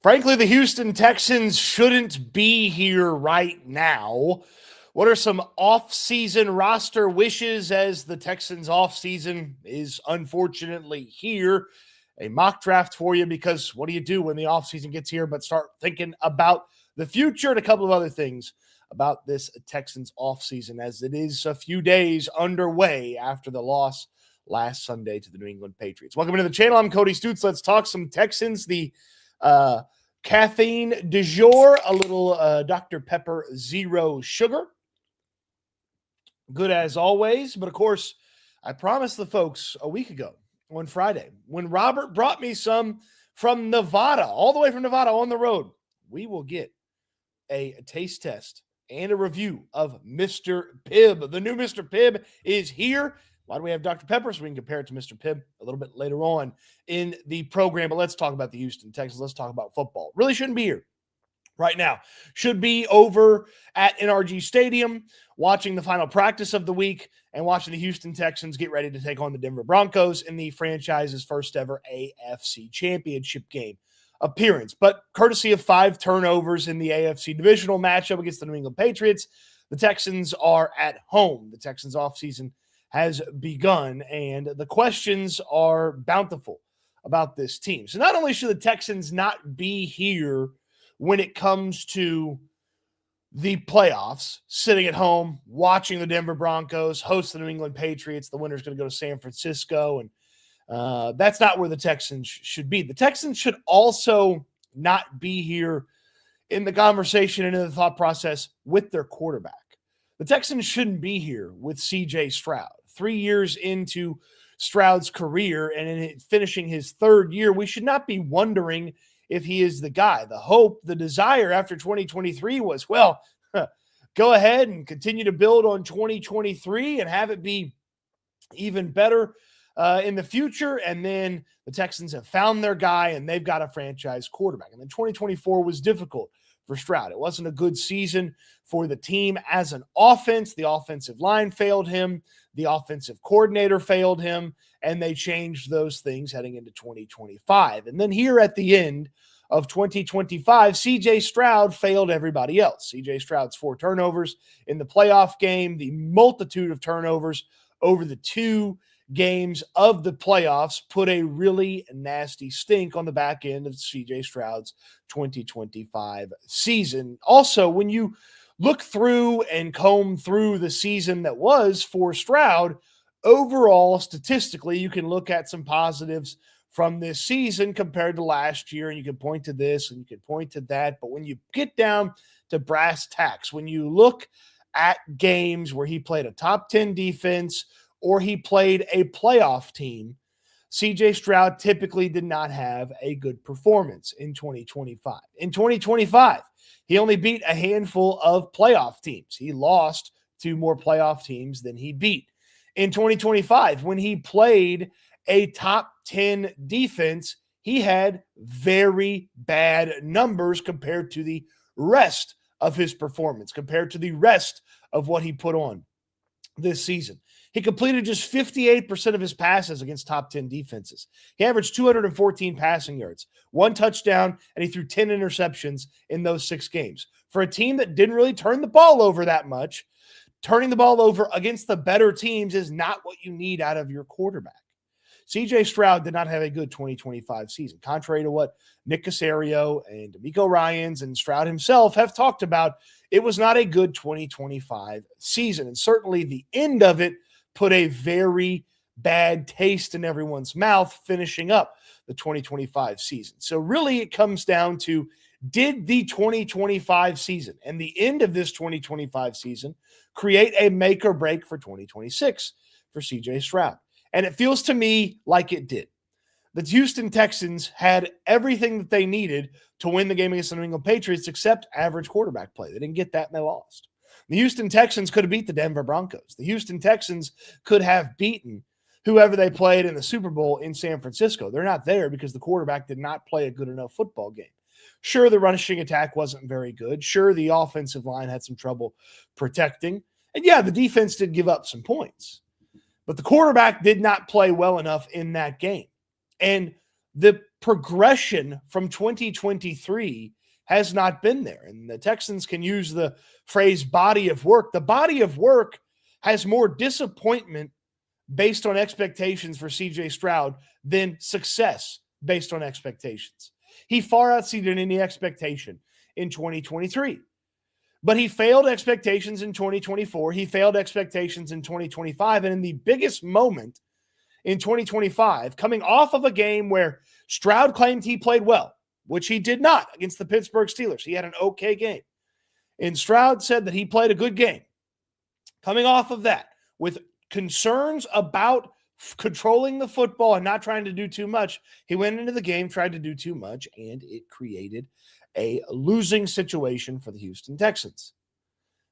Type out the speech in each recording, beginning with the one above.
Frankly, the Houston Texans shouldn't be here right now. What are some off-season roster wishes as the Texans off-season is unfortunately here? A mock draft for you, because what do you do when the off-season gets here but start thinking about the future and a couple of other things about this Texans off-season, as it is a few days underway after the loss last Sunday to the New England Patriots. Welcome to the channel. I'm Cody Stoots. Let's talk some Texans. The caffeine du jour, a little Dr. Pepper Zero Sugar. Good as always. But of course, I promised the folks a week ago on Friday when Robert brought me some from Nevada, all the way from Nevada on the road. We will get a taste test and a review of Mr. Pibb. The new Mr. Pibb is here. Why do we have Dr. Pepper? So we can compare it to Mr. Pibb a little bit later on in the program. But let's talk about the Houston Texans. Let's talk about football. Really shouldn't be here right now. Should be over at NRG Stadium, watching the final practice of the week and watching the Houston Texans get ready to take on the Denver Broncos in the franchise's first ever AFC Championship game appearance. But courtesy of 5 turnovers in the AFC divisional matchup against the New England Patriots, the Texans are at home. The Texans offseason has begun, and the questions are bountiful about this team. So not only should the Texans not be here when it comes to the playoffs, sitting at home, watching the Denver Broncos host the New England Patriots, the winner's going to go to San Francisco, and that's not where the Texans should be. The Texans should also not be here in the conversation and in the thought process with their quarterback. The Texans shouldn't be here with C.J. Stroud. 3 years into Stroud's career and in finishing his 3rd year, we should not be wondering if he is the guy. The hope, the desire after 2023 was, well, go ahead and continue to build on 2023 and have it be even better in the future. And then the Texans have found their guy and they've got a franchise quarterback. And then 2024 was difficult for Stroud. It wasn't a good season for the team as an offense. The offensive line failed him. The offensive coordinator failed him, and they changed those things heading into 2025. And then here at the end of 2025, C.J. Stroud failed everybody else. C.J. Stroud's 4 turnovers in the playoff game, the multitude of turnovers over the 2 games of the playoffs put a really nasty stink on the back end of C.J. Stroud's 2025 season. Also, when you look through and comb through the season that was for Stroud, overall, statistically, you can look at some positives from this season compared to last year, and you can point to this and you can point to that. But when you get down to brass tacks, when you look at games where he played a top 10 defense or he played a playoff team, C.J. Stroud typically did not have a good performance in 2025. In 2025, he only beat a handful of playoff teams. He lost to more playoff teams than he beat. In 2025, when he played a top 10 defense, he had very bad numbers compared to the rest of his performance, compared to the rest of what he put on this season. He completed just 58% of his passes against top 10 defenses. He averaged 214 passing yards, 1 touchdown, and he threw 10 interceptions in those 6 games. For a team that didn't really turn the ball over that much, turning the ball over against the better teams is not what you need out of your quarterback. C.J. Stroud did not have a good 2025 season, contrary to what Nick Caserio and D'Amico Ryans and Stroud himself have talked about. It was not a good 2025 season, and certainly the end of it put a very bad taste in everyone's mouth finishing up the 2025 season. So really it comes down to, did the 2025 season and the end of this 2025 season create a make or break for 2026 for C.J. Stroud? And it feels to me like it did. The Houston Texans had everything that they needed to win the game against the New England Patriots except average quarterback play. They didn't get that and they lost. The Houston Texans could have beat the Denver Broncos. The Houston Texans could have beaten whoever they played in the Super Bowl in San Francisco. They're not there because the quarterback did not play a good enough football game. Sure, the rushing attack wasn't very good. Sure, the offensive line had some trouble protecting. And yeah, the defense did give up some points. But the quarterback did not play well enough in that game. And the progression from 2023 has not been there. And the Texans can use the phrase body of work. The body of work has more disappointment based on expectations for CJ Stroud than success based on expectations. He far exceeded any expectation in 2023. But he failed expectations in 2024. He failed expectations in 2025. And in the biggest moment in 2025, coming off of a game where Stroud claimed he played well, which he did not against the Pittsburgh Steelers. He had an okay game. And Stroud said that he played a good game. Coming off of that, with concerns about controlling the football and not trying to do too much, he went into the game, tried to do too much, and it created a losing situation for the Houston Texans.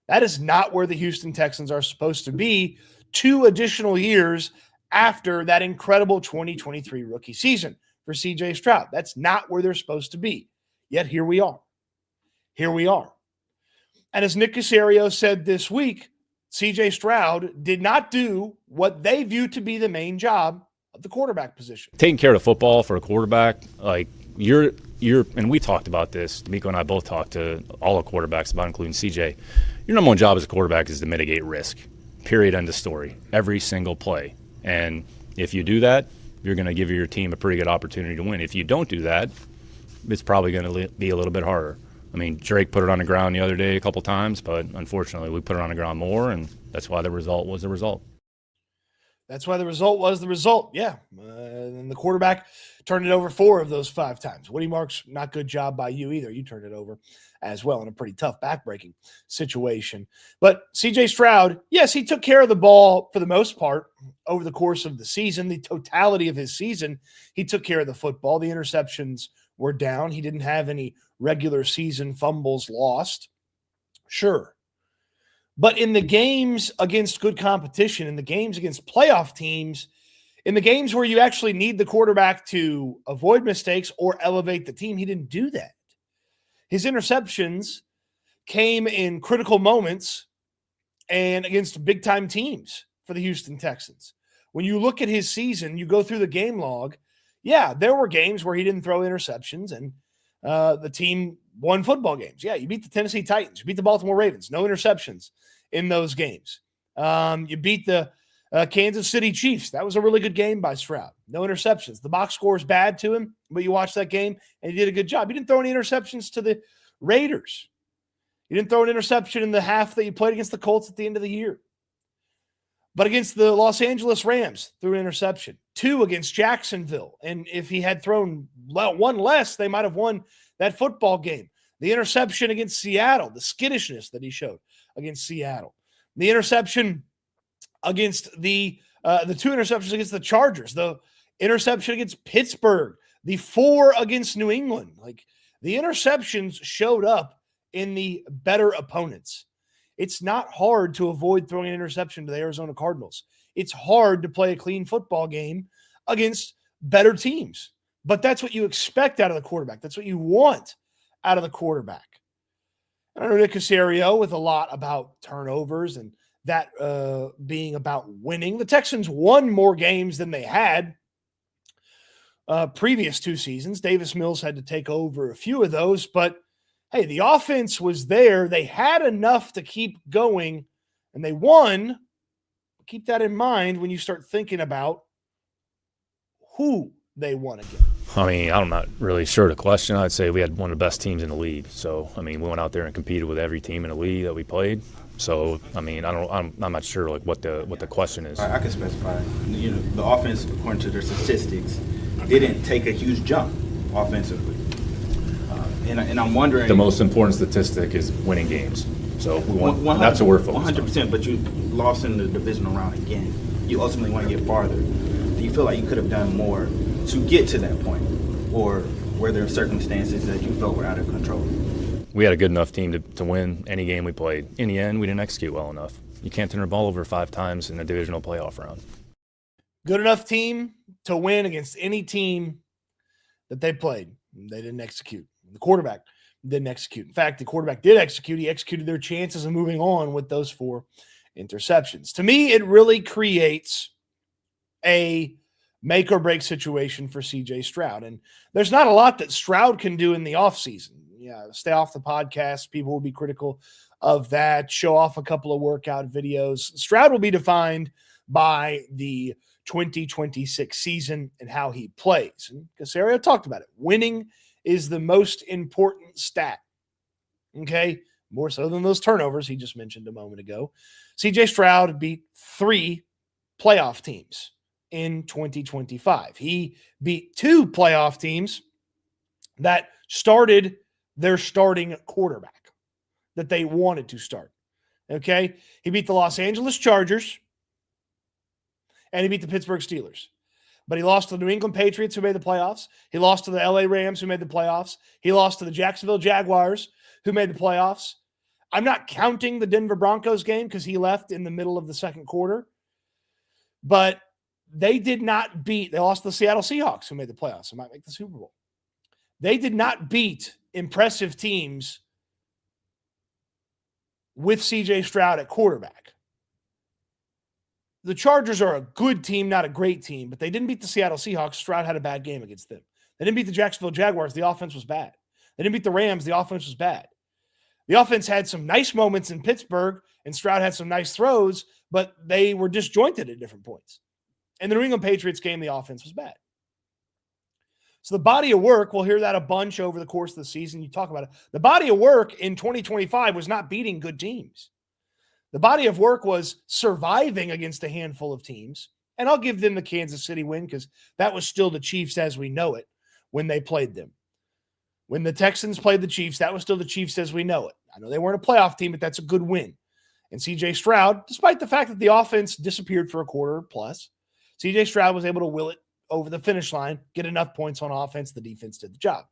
That is not where the Houston Texans are supposed to be 2 additional years after that incredible 2023 rookie season for CJ Stroud. That's not where they're supposed to be. Yet here we are. Here we are. And as Nick Caserio said this week, CJ Stroud did not do what they view to be the main job of the quarterback position. Taking care of the football for a quarterback, like you're, and we talked about this. D'Amico and I both talked to all the quarterbacks about, including CJ. Your number one job as a quarterback is to mitigate risk. Period. End of story. Every single play. And if you do that, you're going to give your team a pretty good opportunity to win. If you don't do that, it's probably going to be a little bit harder. I mean, Drake put it on the ground the other day a couple times, but unfortunately we put it on the ground more, and that's why the result was the result. That's why the result was the result. Yeah. And the quarterback turned it over 4 of those 5 times. Woody Marks, not good job by you either. You turned it over as well in a pretty tough backbreaking situation. But CJ Stroud, yes, he took care of the ball for the most part over the course of the season. The totality of his season, he took care of the football. The interceptions were down. He didn't have any regular season fumbles lost. Sure. But in the games against good competition, in the games against playoff teams, in the games where you actually need the quarterback to avoid mistakes or elevate the team, he didn't do that. His interceptions came in critical moments and against big-time teams for the Houston Texans. When you look at his season, you go through the game log, yeah, there were games where he didn't throw interceptions and the team won football games. Yeah, you beat the Tennessee Titans. You beat the Baltimore Ravens. No interceptions in those games. You beat the Kansas City Chiefs. That was a really good game by Stroud. No interceptions. The box score is bad to him, but you watch that game and he did a good job. He didn't throw any interceptions to the Raiders. He didn't throw an interception in the half that you played against the Colts at the end of the year. But against the Los Angeles Rams, threw an interception. 2 against Jacksonville. And if he had thrown 1 less, they might have won that football game. The interception against Seattle, the skittishness that he showed against Seattle. The interception against the 2 interceptions against the Chargers. The interception against Pittsburgh. The 4 against New England. Like, the interceptions showed up in the better opponents. It's not hard to avoid throwing an interception to the Arizona Cardinals. It's hard to play a clean football game against better teams. But that's what you expect out of the quarterback. That's what you want out of the quarterback. And I know Nick Caserio with a lot about turnovers and that being about winning. The Texans won more games than they had previous 2 seasons. Davis Mills had to take over a few of those, but hey, the offense was there. They had enough to keep going, and they won. Keep that in mind when you start thinking about who they won against. I mean, I'm not really sure the question. I'd say we had one of the best teams in the league. So, I mean, we went out there and competed with every team in the league that we played. So, I mean, I'm not sure like what the question is. I can specify. You know, the offense, according to their statistics, didn't take a huge jump offensively. And I'm wondering, the most important statistic is winning games. So we want, that's what we're focused 100%, on. But you lost in the divisional round again. You ultimately want to get farther. Do you feel like you could have done more to get to that point? Or were there circumstances that you felt were out of control? We had a good enough team to win any game we played. In the end, we didn't execute well enough. You can't turn the ball over 5 times in a divisional playoff round. Good enough team to win against any team that they played. They didn't execute. The quarterback didn't execute. In fact, the quarterback did execute. He executed their chances of moving on with those 4 interceptions. To me, it really creates a make or break situation for CJ Stroud. And there's not a lot that Stroud can do in the offseason. Yeah, stay off the podcast. People will be critical of that. Show off a couple of workout videos. Stroud will be defined by the 2026 season and how he plays. And Caserio talked about it. Winning is the most important stat. Okay? More so than those turnovers he just mentioned a moment ago. CJ Stroud beat 3 playoff teams in 2025. He beat 2 playoff teams that started their starting quarterback that they wanted to start. Okay? He beat the Los Angeles Chargers and he beat the Pittsburgh Steelers. But he lost to the New England Patriots, who made the playoffs. He lost to the LA Rams, who made the playoffs. He lost to the Jacksonville Jaguars, who made the playoffs. I'm not counting the Denver Broncos game because he left in the middle of the second quarter. But they did not beat, they lost to the Seattle Seahawks, who made the playoffs and might make the Super Bowl. They did not beat impressive teams with CJ Stroud at quarterback. The Chargers are a good team, not a great team, but they didn't beat the Seattle Seahawks. Stroud had a bad game against them. They didn't beat the Jacksonville Jaguars. The offense was bad. They didn't beat the Rams. The offense was bad. The offense had some nice moments in Pittsburgh, and Stroud had some nice throws, but they were disjointed at different points. In the New England Patriots game, the offense was bad. So the body of work, we'll hear that a bunch over the course of the season. You talk about it. The body of work in 2025 was not beating good teams. The body of work was surviving against a handful of teams. And I'll give them the Kansas City win because that was still the Chiefs as we know it when they played them. When the Texans played the Chiefs, that was still the Chiefs as we know it. I know they weren't a playoff team, but that's a good win. And CJ Stroud, despite the fact that the offense disappeared for a quarter plus, CJ Stroud was able to will it over the finish line, get enough points on offense. The defense did the job.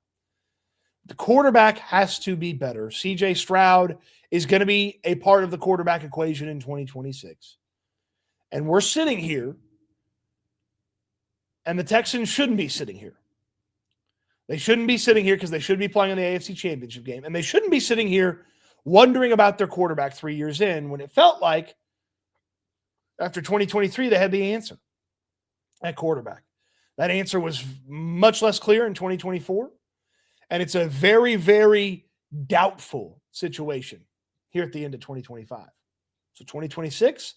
The quarterback has to be better. CJ Stroud is going to be a part of the quarterback equation in 2026. And we're sitting here, and the Texans shouldn't be sitting here. They shouldn't be sitting here because they should be playing in the AFC Championship game. And they shouldn't be sitting here wondering about their quarterback 3 years in when it felt like after 2023 they had the answer at quarterback. That answer was much less clear in 2024. And it's a very, very doubtful situation here at the end of 2025. So 2026,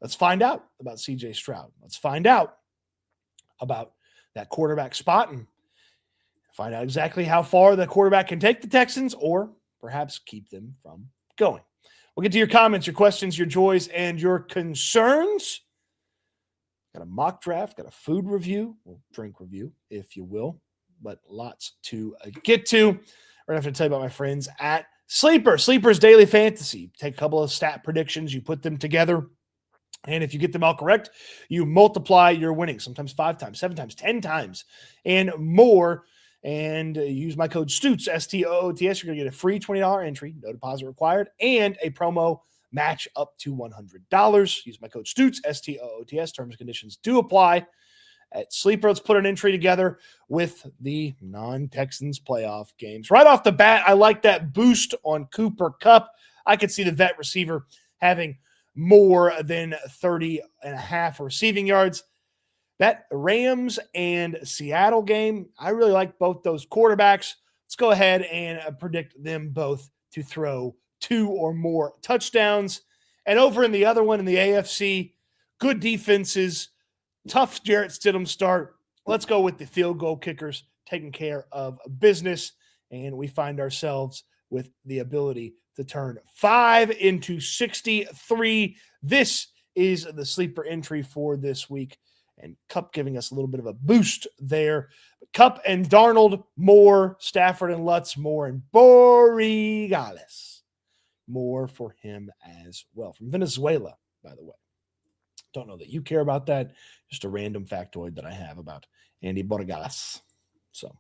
let's find out about CJ Stroud. Let's find out about that quarterback spot and find out exactly how far the quarterback can take the Texans or perhaps keep them from going. We'll get to your comments, your questions, your joys, and your concerns. Got a mock draft, got a food review, or drink review, if you will, but lots to get to. We're going to have to tell you about my friends at Sleeper. Sleeper's Daily Fantasy. Take a couple of stat predictions, you put them together, and if you get them all correct, you multiply your winnings, sometimes 5 times, 7 times, 10 times, and more. And use my code STOOTS, STOOTS. You're going to get a free $20 entry, no deposit required, and a promo match up to $100. Use my code STOOTS, STOOTS. Terms and conditions do apply at Sleeper. Let's put an entry together with the non-Texans playoff games. Right off the bat, I like that boost on Cooper Kupp. I could see the vet receiver having more than 30.5 receiving yards. That Rams and Seattle game, I really like both those quarterbacks. Let's go ahead and predict them both to throw 2 or more touchdowns. And over in the other one in the AFC, good defenses, tough Jarrett Stidham start. Let's go with the field goal kickers taking care of business. And we find ourselves with the ability to turn 5 into 63. This is the sleeper entry for this week. And Kupp giving us a little bit of a boost there. Kupp and Darnold, more. Stafford and Lutz, more. And Borregales, more for him as well. From Venezuela, by the way. Don't know that you care about that. Just a random factoid that I have about Andy Borregales. So,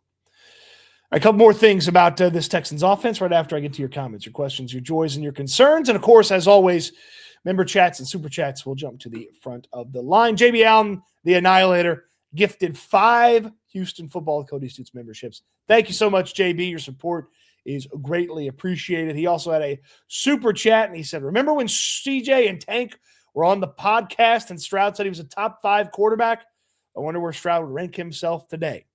a couple more things about this Texans offense right after I get to your comments, your questions, your joys, and your concerns. And, of course, as always, member chats and super chats will jump to the front of the line. JB Allen, the Annihilator, gifted 5 Houston Football Cody Stoots memberships. Thank you so much, JB. Your support is greatly appreciated. He also had a super chat, and he said, remember when CJ and Tank were on the podcast and Stroud said he was a top 5 quarterback? I wonder where Stroud would rank himself today.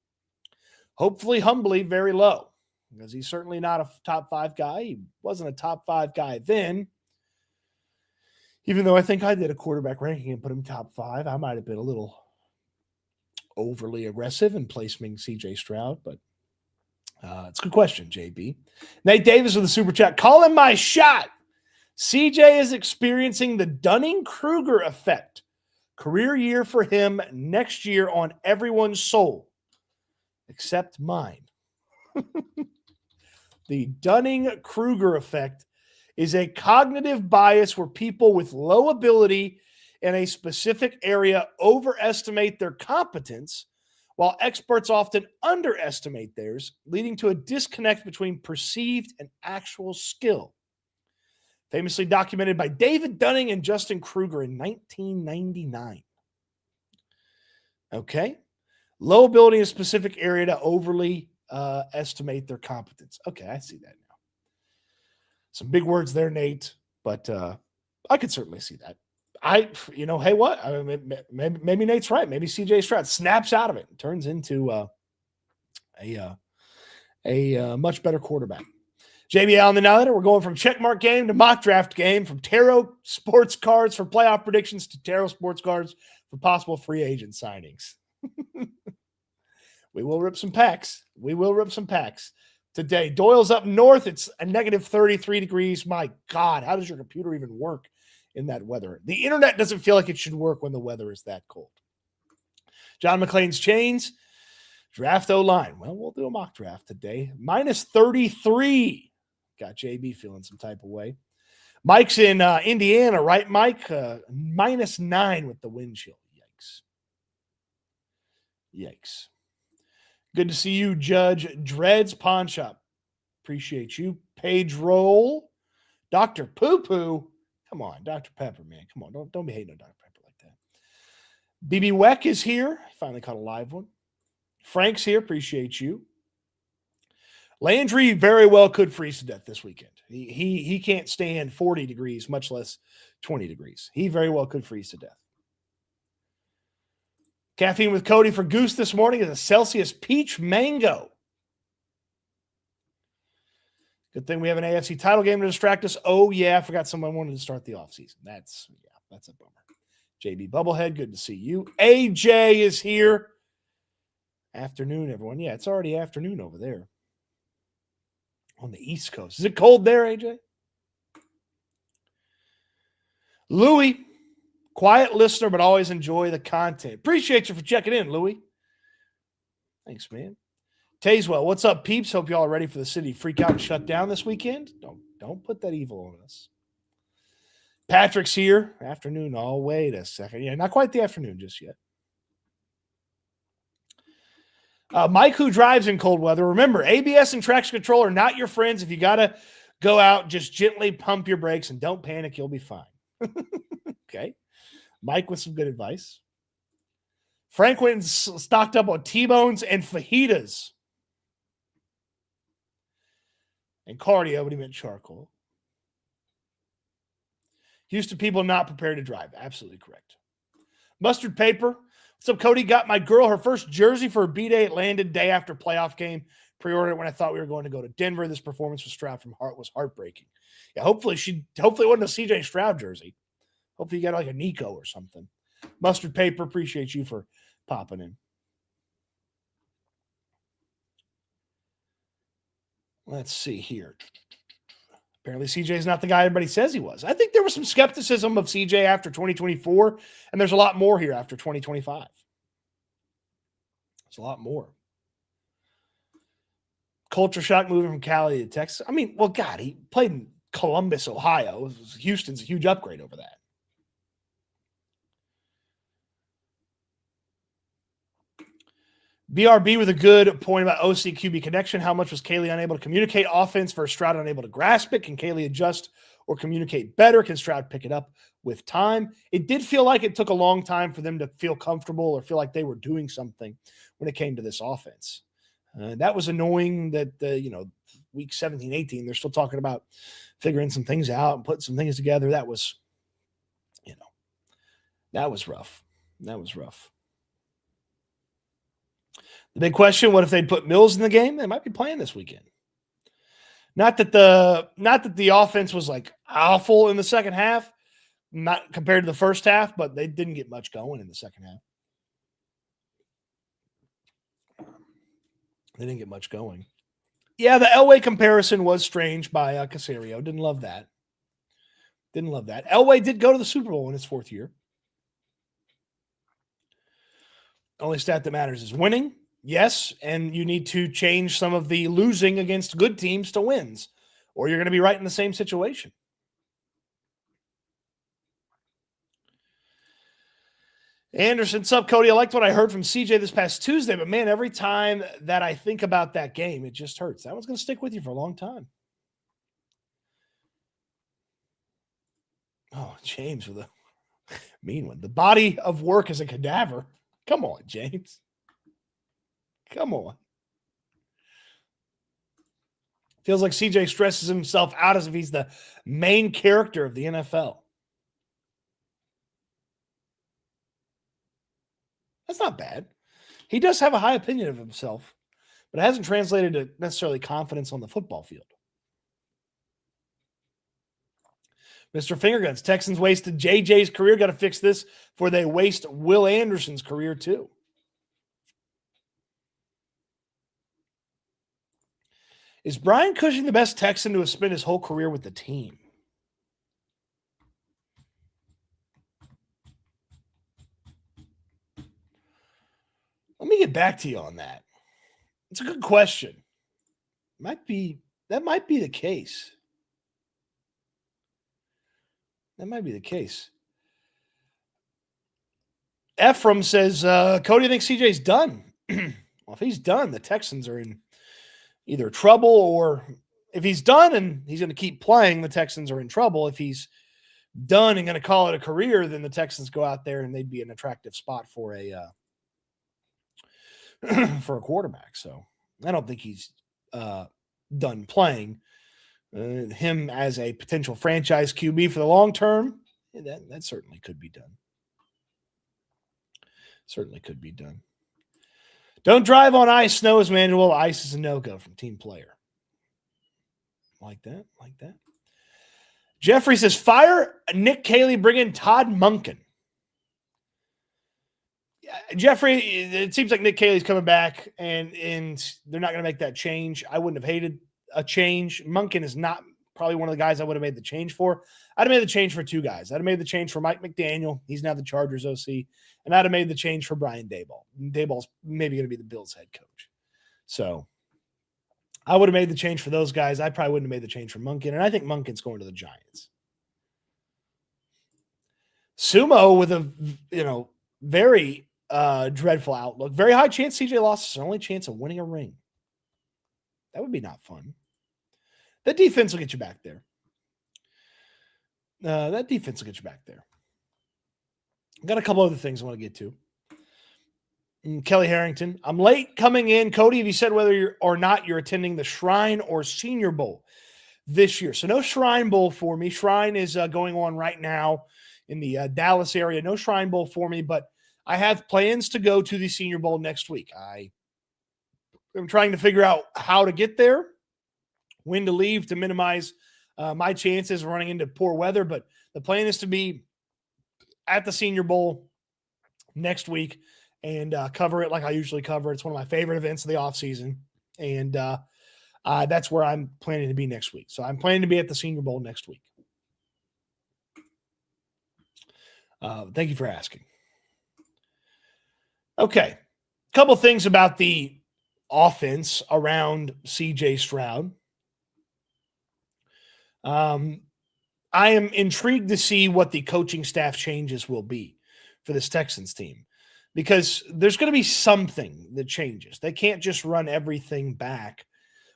Hopefully, humbly, very low, because he's certainly not a top 5 guy. He wasn't a top 5 guy then. Even though I think I did a quarterback ranking and put him top 5, I might have been a little overly aggressive in placing CJ Stroud, but it's a good question, JB. Nate Davis with a super chat. Calling my shot. CJ is experiencing the Dunning-Kruger effect. Career year for him next year on everyone's soul, except mine. The Dunning-Kruger effect is a cognitive bias where people with low ability in a specific area overestimate their competence, while experts often underestimate theirs, leading to a disconnect between perceived and actual skill. Famously documented by David Dunning and Justin Kruger in 1999. Okay. Low ability in a specific area to overly estimate their competence. Okay, I see that now. Some big words there, Nate, but I could certainly see that. Hey, what? Maybe Nate's right. Maybe CJ Stroud snaps out of it and turns into a much better quarterback. JB on the Nighter, we're going from checkmark game to mock draft game, from tarot sports cards for playoff predictions to tarot sports cards for possible free agent signings. We will rip some packs. Today, Doyle's up north. It's a negative 33 degrees. My God, how does your computer even work in that weather? The internet doesn't feel like it should work when the weather is that cold. John McClain's Chains, draft O-line. Well, we'll do a mock draft today. Minus 33. Got JB feeling some type of way. Mike's in Indiana, right, Mike? Minus 9 with the wind chill. Yikes. Good to see you, Judge Dreads Pawn Shop. Appreciate you. Page Roll. Dr. Poo-Poo. Come on, Dr. Pepper, man. Come on. Don't be hating on Dr. Pepper like that. BB Weck is here. Finally caught a live one. Frank's here. Appreciate you. Landry very well could freeze to death this weekend. He can't stand 40 degrees, much less 20 degrees. He very well could freeze to death. Caffeine with Cody for Goose this morning is a Celsius Peach Mango. Good thing we have an AFC title game to distract us. Oh, yeah, I forgot someone wanted to start the offseason. That's a bummer. JB Bubblehead, good to see you. AJ is here. Afternoon, everyone. Yeah, it's already afternoon over there on the East Coast. Is it cold there, AJ? Louie, quiet listener, but always enjoy the content. Appreciate you for checking in, Louie. Thanks, man. Tazewell, what's up, peeps? Hope y'all are ready for the city to freak out and shut down this weekend. Don't put that evil on us. Patrick's here. Afternoon. Oh, wait a second. Yeah, not quite the afternoon just yet. Mike, who drives in cold weather. Remember, ABS and traction control are not your friends. If you got to go out, just gently pump your brakes and don't panic. You'll be fine. Okay. Mike with some good advice. Frank went and stocked up on T-bones and fajitas. And cardio, but he meant charcoal. Houston people not prepared to drive. Absolutely correct. Mustard paper. What's up, Cody? Got my girl her first jersey for her B-Day. It landed day after playoff game. Pre-ordered it when I thought we were going to go to Denver. This performance with Stroud from Hart was heartbreaking. Yeah, hopefully it wasn't a CJ Stroud jersey. Hopefully you got like a Nico or something. Mustard paper, appreciate you for popping in. Let's see here. Apparently CJ is not the guy everybody says he was. I think there was some skepticism of CJ after 2024, and there's a lot more here after 2025. There's a lot more. Culture shock moving from Cali to Texas. I mean, well, God, he played in Columbus, Ohio. Houston's a huge upgrade over that. BRB with a good point about OC QB connection. How much was Kaylee unable to communicate offense versus Stroud unable to grasp it? Can Kaylee adjust or communicate better? Can Stroud pick it up with time? It did feel like it took a long time for them to feel comfortable or feel like they were doing something when it came to this offense. That was annoying that, week 17, 18, they're still talking about figuring some things out and putting some things together. That was, that was rough. That was rough. The big question, what if they'd put Mills in the game? They might be playing this weekend. Not that the offense was like awful in the second half, not compared to the first half, but they didn't get much going in the second half. They didn't get much going. Yeah, the Elway comparison was strange by Caserio. Didn't love that. Elway did go to the Super Bowl in his 4th year. Only stat that matters is winning. Yes, and you need to change some of the losing against good teams to wins, or you're going to be right in the same situation. Anderson, sup, Cody? I liked what I heard from CJ this past Tuesday, but man, every time that I think about that game, it just hurts. That one's going to stick with you for a long time. Oh, James with a mean one. The body of work is a cadaver. Come on, James. Come on. Feels like CJ stresses himself out as if he's the main character of the NFL. That's not bad. He does have a high opinion of himself, but it hasn't translated to necessarily confidence on the football field. Mr. Fingerguns, Texans wasted JJ's career. Got to fix this before they waste Will Anderson's career too. Is Brian Cushing the best Texan to have spent his whole career with the team? Let me get back to you on that. It's a good question. That might be the case. That might be the case. Ephraim says, Cody thinks CJ's done. Well, if he's done, the Texans are in either trouble, or if he's done and he's going to keep playing, the Texans are in trouble. If he's done and going to call it a career, then the Texans go out there and they'd be an attractive spot for a for a quarterback. So I don't think he's done playing. Him as a potential franchise QB for the long term, that certainly could be done. Certainly could be done. Don't drive on ice. Snow is manageable. Ice is a no-go from Team Player. Like that. Jeffrey says, fire Nick Caley, bring in Todd Monken. Jeffrey, it seems like Nick Caley's coming back, and they're not going to make that change. I wouldn't have hated a change. Monken is not probably one of the guys I would have made the change for. I'd have made the change for two guys. I'd have made the change for Mike McDaniel. He's now the Chargers OC. And I'd have made the change for Brian Daboll. Daboll's maybe going to be the Bills head coach. So I would have made the change for those guys. I probably wouldn't have made the change for Monken. And I think Monken's going to the Giants. Sumo with a, very dreadful outlook. Very high chance CJ lost his only chance of winning a ring. That would be not fun. That defense will get you back there. Got a couple other things I want to get to. Kelly Harrington. I'm late coming in. Cody, have you said whether you're attending the Shrine or Senior Bowl this year? So no Shrine Bowl for me. Shrine is going on right now in the Dallas area. No Shrine Bowl for me, but I have plans to go to the Senior Bowl next week. I'm trying to figure out how to get there, when to leave to minimize my chances of running into poor weather. But the plan is to be at the Senior Bowl next week and cover it like I usually cover. It's one of my favorite events of the offseason. And that's where I'm planning to be next week. So I'm planning to be at the Senior Bowl next week. Thank you for asking. Okay. Couple things about the offense around CJ Stroud. I am intrigued to see what the coaching staff changes will be for this Texans team, because there's going to be something that changes. They can't just run everything back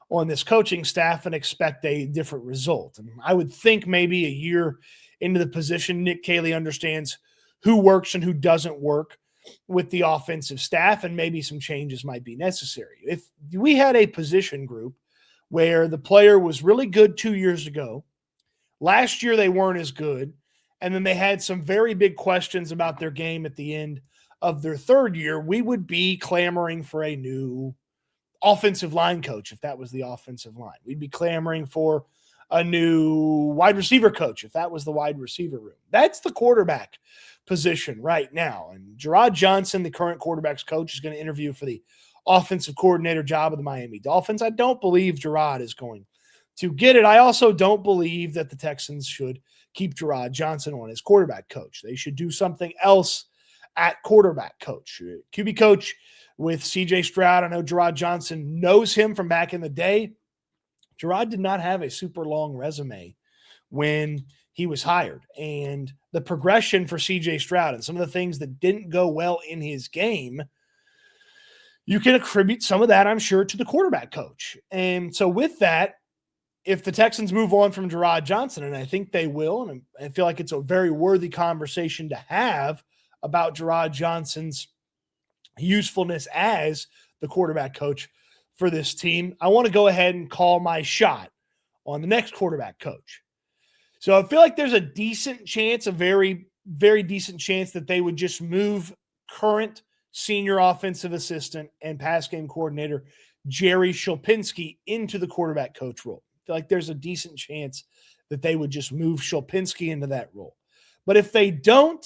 on this coaching staff and expect a different result. And I would think maybe a year into the position, Nick Caley understands who works and who doesn't work with the offensive staff, and maybe some changes might be necessary. If we had a position group where the player was really good 2 years ago, last year they weren't as good, and then they had some very big questions about their game at the end of their third year, we would be clamoring for a new offensive line coach if that was the offensive line. We'd be clamoring for a new wide receiver coach if that was the wide receiver room. That's the quarterback position right now. And Gerard Johnson, the current quarterback's coach, is going to interview for the offensive coordinator job of the Miami Dolphins. I don't believe Gerard is going to get it. I also don't believe that the Texans should keep Gerard Johnson on as quarterback coach. They should do something else at quarterback coach. QB coach with CJ Stroud. I know Gerard Johnson knows him from back in the day. Gerard did not have a super long resume when he was hired. And the progression for CJ Stroud and some of the things that didn't go well in his game, you can attribute some of that, I'm sure, to the quarterback coach. And so with that, if the Texans move on from Gerard Johnson, and I think they will, and I feel like it's a very worthy conversation to have about Gerard Johnson's usefulness as the quarterback coach for this team, I want to go ahead and call my shot on the next quarterback coach. So I feel like there's a decent chance, a very, very decent chance that they would just move current senior offensive assistant and pass game coordinator Jerry Shulpinski into the quarterback coach role. I feel like there's a decent chance that they would just move Shulpinski into that role. But if they don't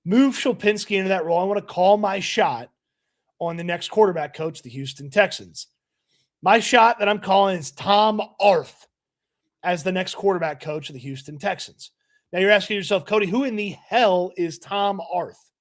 move Shulpinski into that role, I want to call my shot on the next quarterback coach, the Houston Texans. My shot that I'm calling is Tom Arth as the next quarterback coach of the Houston Texans. Now you're asking yourself, Cody, who in the hell is Tom Arth?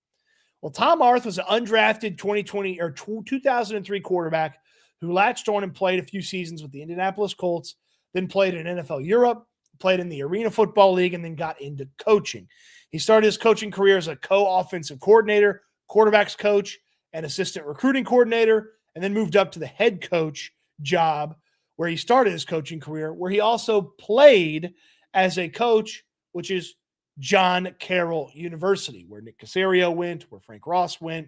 Well, Tom Arth was an undrafted 2003 quarterback who latched on and played a few seasons with the Indianapolis Colts, then played in NFL Europe, played in the Arena Football League, and then got into coaching. He started his coaching career as a co-offensive coordinator, quarterbacks coach, and assistant recruiting coordinator, and then moved up to the head coach job where he started his coaching career, where he also played as a coach, which is John Carroll University, where Nick Caserio went, where Frank Ross went,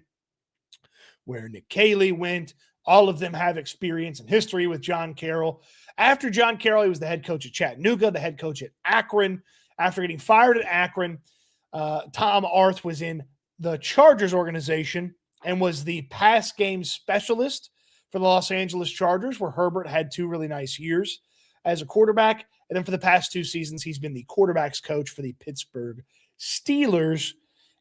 where Nick Caley went. All of them have experience and history with John Carroll. After John Carroll, he was the head coach at Chattanooga, the head coach at Akron. After getting fired at Akron, Tom Arth was in the Chargers organization and was the pass game specialist for the Los Angeles Chargers, where Herbert had 2 really nice years as a quarterback. And then for the past 2 seasons, he's been the quarterback's coach for the Pittsburgh Steelers,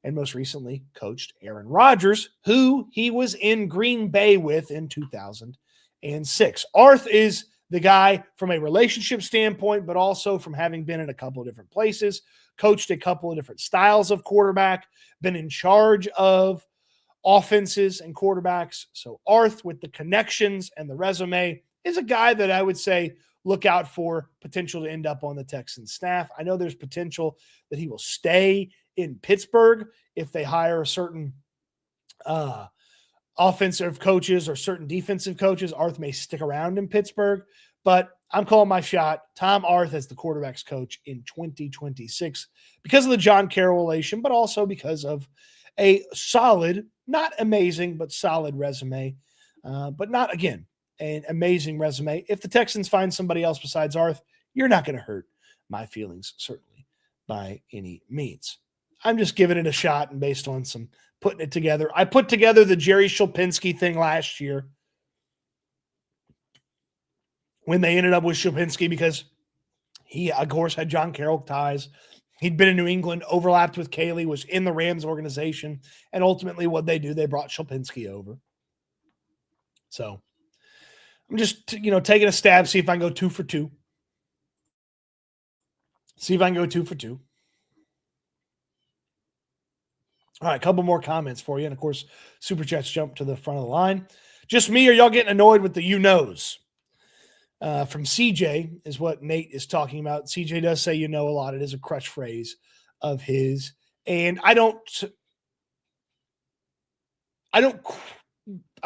and most recently coached Aaron Rodgers, who he was in Green Bay with in 2006. Arth is the guy from a relationship standpoint, but also from having been in a couple of different places, coached a couple of different styles of quarterback, been in charge of offenses and quarterbacks. So Arth, with the connections and the resume, is a guy that I would say look out for potential to end up on the Texans staff. I know there's potential that he will stay in Pittsburgh if they hire certain offensive coaches or certain defensive coaches. Arth may stick around in Pittsburgh, but I'm calling my shot. Tom Arth as the quarterback's coach in 2026 because of the John Carroll relation, but also because of a solid, not amazing, but solid resume. But not, again, an amazing resume. If the Texans find somebody else besides Arth, you're not going to hurt my feelings, certainly, by any means. I'm just giving it a shot and based on some putting it together. I put together the Jerry Shulpinski thing last year when they ended up with Shulpinski because he, of course, had John Carroll ties. He'd been in New England, overlapped with Caley, was in the Rams organization, and ultimately what they do, they brought Shulpinski over. So I'm just, taking a stab, see if I can go 2 for 2. See if I can go 2 for 2. All right, a couple more comments for you. And, of course, Super Chats jump to the front of the line. Just me or y'all getting annoyed with the you-knows? From CJ is what Nate is talking about. CJ does say a lot. It is a crutch phrase of his. And I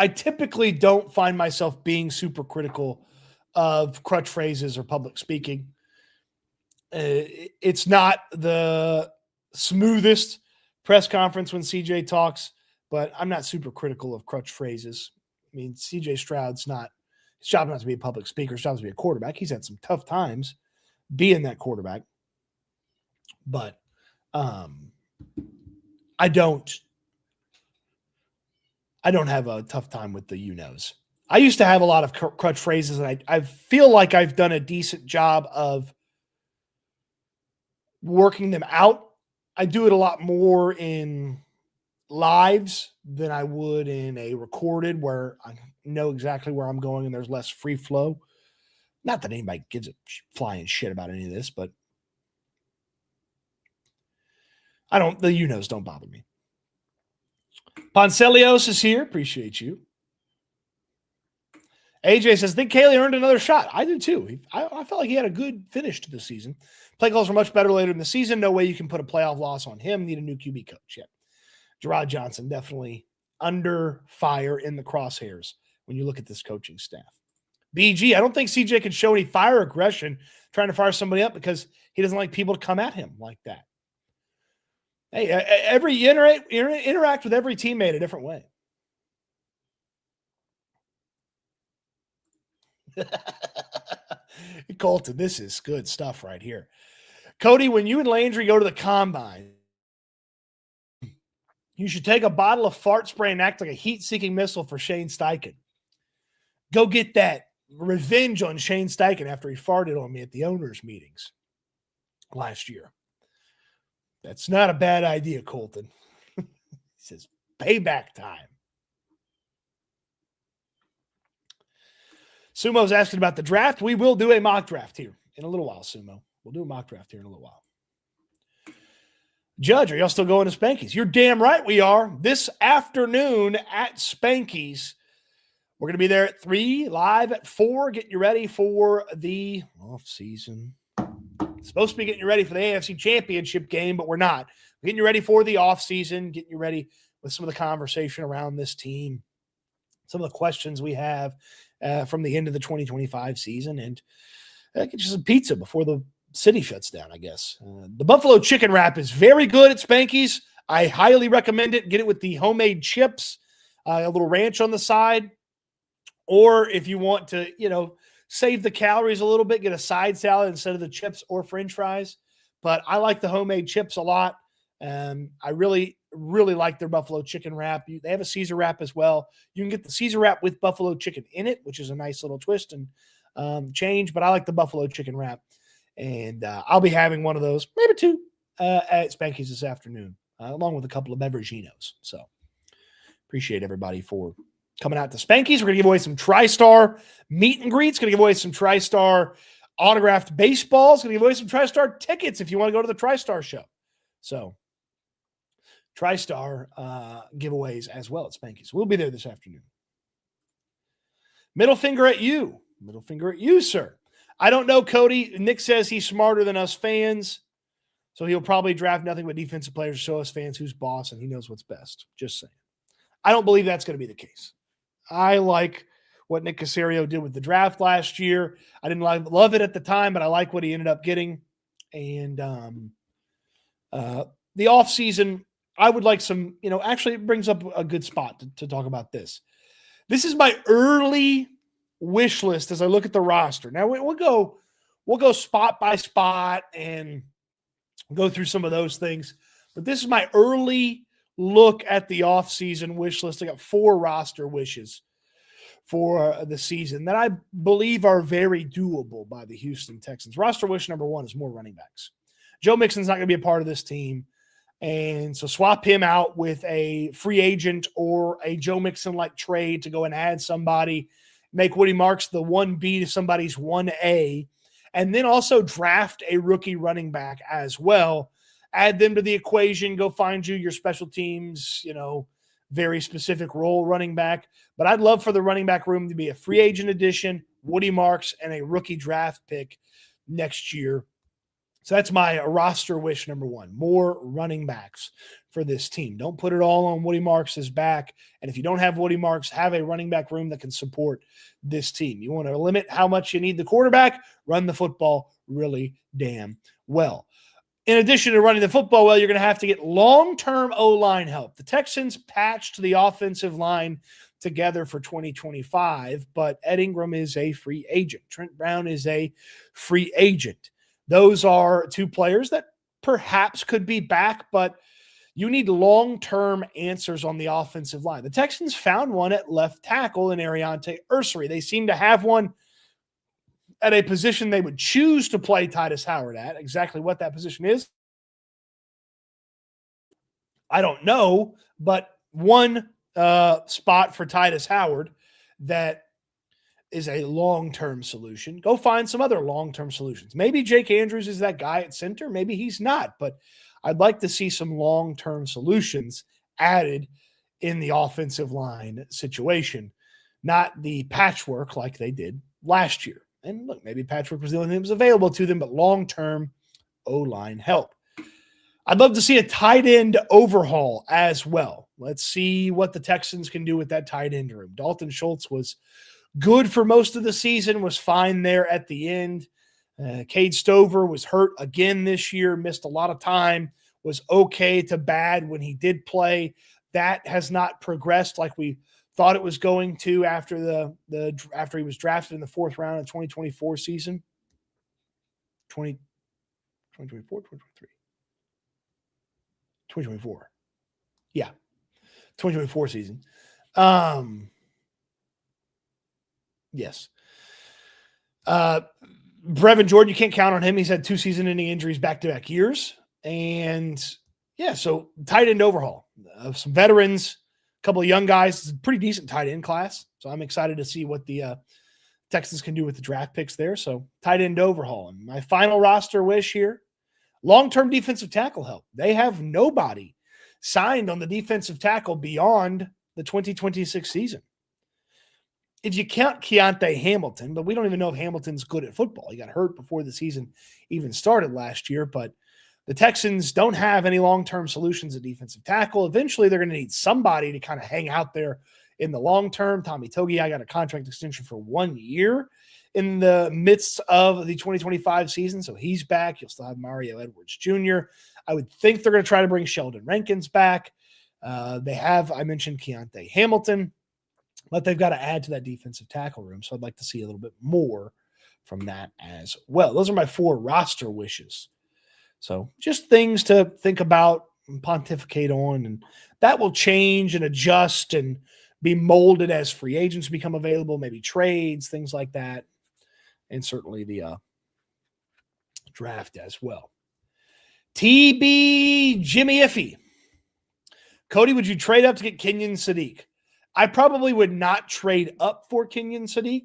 typically don't find myself being super critical of crutch phrases or public speaking. It's not the smoothest press conference when CJ talks, but I'm not super critical of crutch phrases. I mean, CJ Stroud's not, his job not to be a public speaker, his job is to be a quarterback. He's had some tough times being that quarterback, but I don't I don't have a tough time with the you-knows. I used to have a lot of crutch phrases, and I feel like I've done a decent job of working them out. I do it a lot more in lives than I would in a recorded where I know exactly where I'm going and there's less free flow. Not that anybody gives a flying shit about any of this, but the you-knows don't bother me. Poncelios is here. Appreciate you. AJ says, think Caley earned another shot. I do too. I felt like he had a good finish to the season. Play calls were much better later in the season. No way you can put a playoff loss on him. Need a new QB coach. Yeah. Gerard Johnson definitely under fire in the crosshairs when you look at this coaching staff. BG, I don't think CJ can show any fire aggression trying to fire somebody up because he doesn't like people to come at him like that. Hey, interact with every teammate a different way. Colton, this is good stuff right here. Cody, when you and Landry go to the combine, you should take a bottle of fart spray and act like a heat-seeking missile for Shane Steichen. Go get that revenge on Shane Steichen after he farted on me at the owners' meetings last year. That's not a bad idea, Colton. He says, payback time. Sumo's asking about the draft. We will do a mock draft here in a little while, Sumo. We'll do a mock draft here in a little while. Judge, are y'all still going to Spanky's? You're damn right we are. This afternoon at Spanky's. We're going to be there at 3, live at 4, getting you ready for the off-season. Supposed to be getting you ready for the AFC Championship game, but we're not. We're getting you ready for the offseason, getting you ready with some of the conversation around this team, some of the questions we have from the end of the 2025 season, and get you some pizza before the city shuts down, I guess. The buffalo chicken wrap is very good at Spanky's. I highly recommend it. Get it with the homemade chips, a little ranch on the side, or if you want to, save the calories a little bit, get a side salad instead of the chips or French fries. But I like the homemade chips a lot. I really, really like their buffalo chicken wrap. They have a Caesar wrap as well. You can get the Caesar wrap with buffalo chicken in it, which is a nice little twist and change. But I like the buffalo chicken wrap. And I'll be having one of those, maybe 2, at Spanky's this afternoon, along with a couple of beveraginos. So appreciate everybody for coming out to Spanky's. We're going to give away some TriStar meet and greets. Going to give away some TriStar autographed baseballs. Going to give away some TriStar tickets if you want to go to the TriStar show. So TriStar giveaways as well at Spanky's. We'll be there this afternoon. Middle finger at you. Middle finger at you, sir. I don't know, Cody. Nick says he's smarter than us fans, so he'll probably draft nothing but defensive players to show us fans who's boss and he knows what's best. Just saying. I don't believe that's going to be the case. I like what Nick Caserio did with the draft last year. I didn't love it at the time, but I like what he ended up getting. And the offseason, I would like some, actually it brings up a good spot to talk about this. This is my early wish list as I look at the roster. Now we'll go spot by spot and go through some of those things. But this is my early look at the offseason wish list. I got 4 roster wishes for the season that I believe are very doable by the Houston Texans. Roster wish number 1 is more running backs. Joe Mixon's not going to be a part of this team. And so swap him out with a free agent or a Joe Mixon-like trade to go and add somebody, make Woody Marks the 1B to somebody's 1A, and then also draft a rookie running back as well. Add them to the equation, go find you your special teams, very specific role running back. But I'd love for the running back room to be a free agent addition, Woody Marks, and a rookie draft pick next year. So that's my roster wish number 1, more running backs for this team. Don't put it all on Woody Marks' back. And if you don't have Woody Marks, have a running back room that can support this team. You want to limit how much you need the quarterback, run the football really damn well. In addition to running the football well, you're going to have to get long-term O-line help. The Texans patched the offensive line together for 2025, but Ed Ingram is a free agent. Trent Brown is a free agent. Those are 2 players that perhaps could be back, but You need long-term answers on the offensive line. The Texans found one at left tackle in Ariante Ursery. They seem to have one at a position they would choose to play Titus Howard at. Exactly what that position is, I don't know, but one spot for Titus Howard that is a long-term solution. Go find some other long-term solutions. Maybe Jake Andrews is that guy at center. Maybe he's not, but I'd like to see some long-term solutions added in the offensive line situation, not the patchwork like they did last year. And look, maybe patchwork was the only thing that was available to them, but long-term O-line help. I'd love to see a tight end overhaul as well. Let's see what the Texans can do with that tight end room. Dalton Schultz was good for most of the season, was fine there at the end. Cade Stover was hurt again this year, missed a lot of time, was okay to bad when he did play. That has not progressed like we thought it was going to after after he was drafted in the 4th round of 2024 season. 2024, 2023. 2024. Yeah. 2024 season. Yes. Brevin Jordan, you can't count on him. He's had 2 season-ending injuries back-to-back years. And, yeah, so tight end overhaul. Some veterans, a couple of young guys. It's a pretty decent tight end class. So I'm excited to see what the Texans can do with the draft picks there. So tight end overhaul. And my final roster wish here, long-term defensive tackle help. They have nobody signed on the defensive tackle beyond the 2026 season. If you count Keontae Hamilton, but we don't even know if Hamilton's good at football. He got hurt before the season even started last year, but the Texans don't have any long-term solutions at defensive tackle. Eventually, they're going to need somebody to kind of hang out there in the long term. Tommy Togiai got a contract extension for 1 year in the midst of the 2025 season, so he's back. You'll still have Mario Edwards Jr. I would think they're going to try to bring Sheldon Rankins back. They have, I mentioned Keontae Hamilton, but they've got to add to that defensive tackle room, so I'd like to see a little bit more from that as well. Those are my 4 roster wishes. So just things to think about and pontificate on, and that will change and adjust and be molded as free agents become available, maybe trades, things like that, and certainly the draft as well. TB Jimmy Iffy. Cody, would you trade up to get Kenyon Sadiq? I probably would not trade up for Kenyon Sadiq.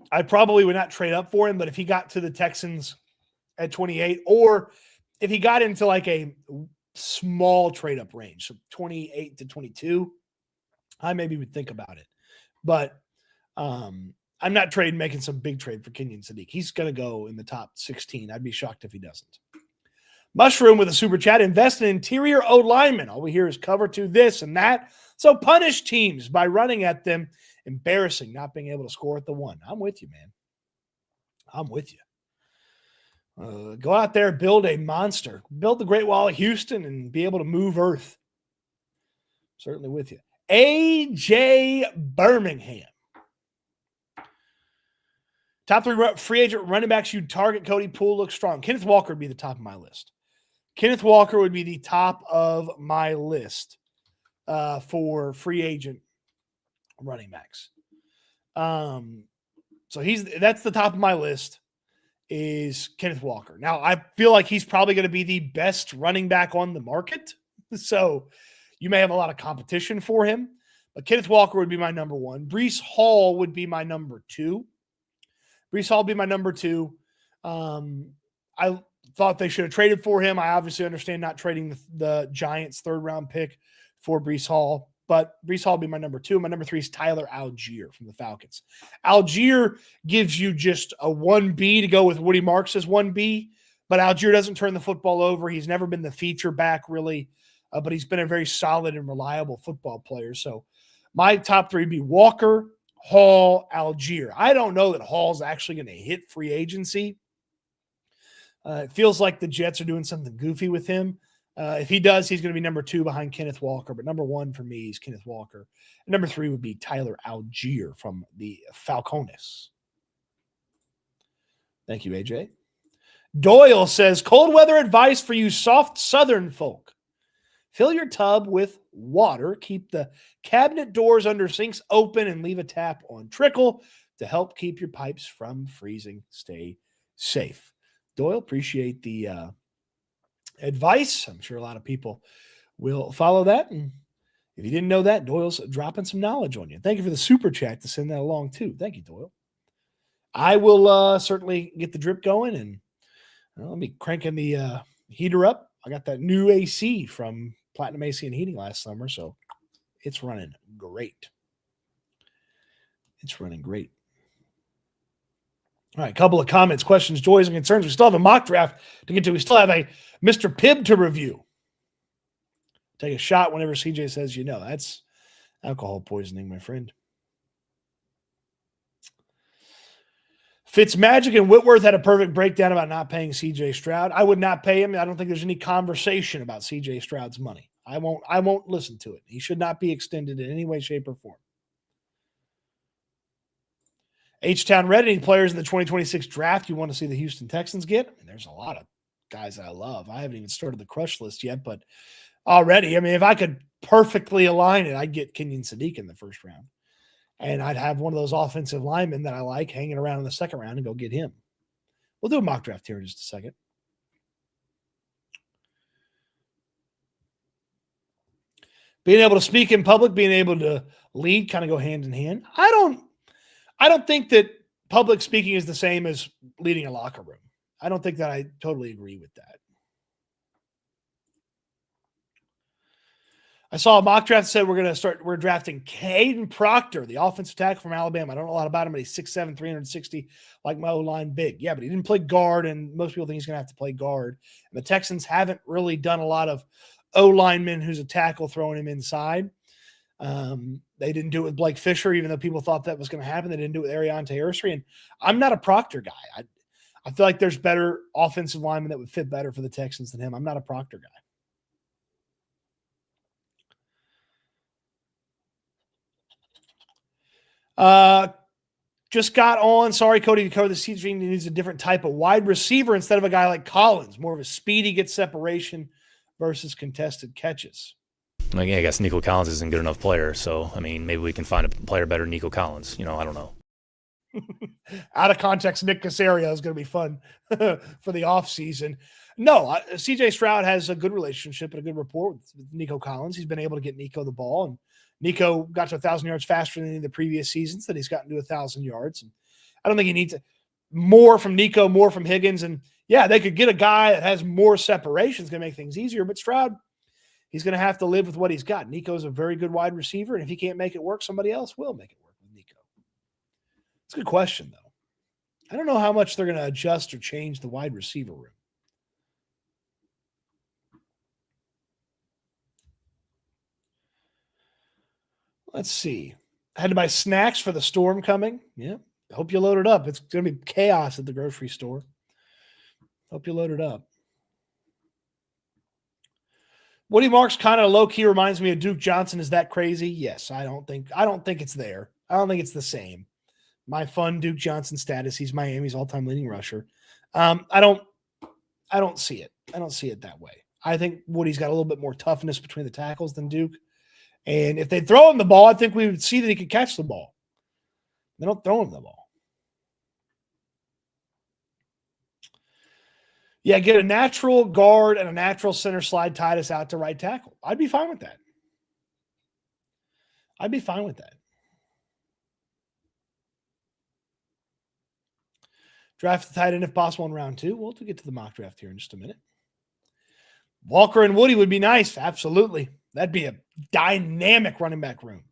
I probably would not trade up for him, but if he got to the Texans at 28, or if he got into like a small trade up range, so 28 to 22, I maybe would think about it. But I'm not making some big trade for Kenyon Sadiq. He's going to go in the top 16. I'd be shocked if he doesn't. Mushroom with a super chat. Invest in interior O linemen. All we hear is cover to this and that. So punish teams by running at them. Embarrassing not being able to score at the 1. I'm with you, man. I'm with you. Go out there, build a monster. Build the Great Wall of Houston and be able to move Earth. Certainly with you. A.J. Birmingham. Top 3 free agent running backs you target. Cody, Poole looks strong. Kenneth Walker would be the top of my list. Kenneth Walker would be the top of my list for free agent running backs. So that's the top of my list is Kenneth Walker. Now, I feel like he's probably going to be the best running back on the market. So you may have a lot of competition for him. But Kenneth Walker would be my number 1. Breece Hall would be my number 2. Breece Hall would be my number 2. I thought they should have traded for him. I obviously understand not trading the Giants' 3rd-round pick for Breece Hall. But Breece Hall would be my number 2. My number 3 is Tyler Algier from the Falcons. Algier gives you just a 1B to go with Woody Marks as 1B, but Algier doesn't turn the football over. He's never been the feature back, really, but he's been a very solid and reliable football player. So my top 3 would be Walker, Hall, Algier. I don't know that Hall's actually going to hit free agency. It feels like the Jets are doing something goofy with him. If he does, he's going to be number 2 behind Kenneth Walker. But number 1 for me is Kenneth Walker. And number 3 would be Tyler Algier from the Falcons. Thank you, AJ. Doyle says, cold weather advice for you soft southern folk. Fill your tub with water. Keep the cabinet doors under sinks open and leave a tap on trickle to help keep your pipes from freezing. Stay safe. Doyle, appreciate the advice. I'm sure a lot of people will follow that. And if you didn't know that, Doyle's dropping some knowledge on you. Thank you for the super chat to send that along too. Thank you, Doyle. I will certainly get the drip going, and I'll be cranking the heater up. I got that new AC from Platinum AC and Heating last summer, so it's running great. It's running great. All right, a couple of comments, questions, joys, and concerns. We still have a mock draft to get to. We still have a Mr. Pibb to review. Take a shot whenever CJ says you know. That's alcohol poisoning, my friend. Fitzmagic and Whitworth had a perfect breakdown about not paying CJ Stroud. I would not pay him. I don't think there's any conversation about CJ Stroud's money. I won't listen to it. He should not be extended in any way, shape, or form. H-Town Red, any players in the 2026 draft you want to see the Houston Texans get? I mean, there's a lot of guys that I love. I haven't even started the crush list yet, but already, I mean, if I could perfectly align it, I'd get Kenyon Sadiq in the first round. And I'd have one of those offensive linemen that I like hanging around in the second round and go get him. We'll do a mock draft here in just a second. Being able to speak in public, being able to lead kind of go hand in hand. I don't think that public speaking is the same as leading a locker room. I don't think that I totally agree with that. I saw a mock draft that said we're drafting Caden Proctor, the offensive tackle from Alabama. I don't know a lot about him, but he's 6'7", 360, like my O-line big. Yeah, but he didn't play guard, and most people think he's going to have to play guard. And the Texans haven't really done a lot of O-linemen who's a tackle throwing him inside. They didn't do it with Blake Fisher, even though people thought that was going to happen. They didn't do it with Ariante Ursery. And I'm not a Proctor guy. I feel like there's better offensive linemen that would fit better for the Texans than him. I'm not a Proctor guy. Just got on. Sorry, Cody, to cover the CJ needs a different type of wide receiver instead of a guy like Collins. More of a speedy, get separation versus contested catches. I guess Nico Collins isn't a good enough player. So, I mean, maybe we can find a player better than Nico Collins. I don't know. Out of context, Nick Caserio is going to be fun for the offseason. No, CJ Stroud has a good relationship and a good rapport with Nico Collins. He's been able to get Nico the ball, and Nico got to 1,000 yards faster than any of the previous seasons that he's gotten to 1,000 yards. And I don't think he needs more from Nico, more from Higgins. And yeah, they could get a guy that has more separation. It's going to make things easier. But Stroud, he's going to have to live with what he's got. Nico's a very good wide receiver. And if he can't make it work, somebody else will make it work with Nico. It's a good question, though. I don't know how much they're going to adjust or change the wide receiver room. Let's see. I had to buy snacks for the storm coming. Yeah. Hope you load it up. It's going to be chaos at the grocery store. Hope you load it up. Woody Marks kind of low-key reminds me of Duke Johnson. Is that crazy? Yes. I don't think it's there. I don't think it's the same. My fun Duke Johnson status. He's Miami's all-time leading rusher. I don't see it. I don't see it that way. I think Woody's got a little bit more toughness between the tackles than Duke. And if they throw him the ball, I think we would see that he could catch the ball. They don't throw him the ball. Yeah, get a natural guard and a natural center slide Titus out to right tackle. I'd be fine with that. Draft the tight end if possible in round 2. We'll get to the mock draft here in just a minute. Walker and Woody would be nice. Absolutely. That'd be a dynamic running back room.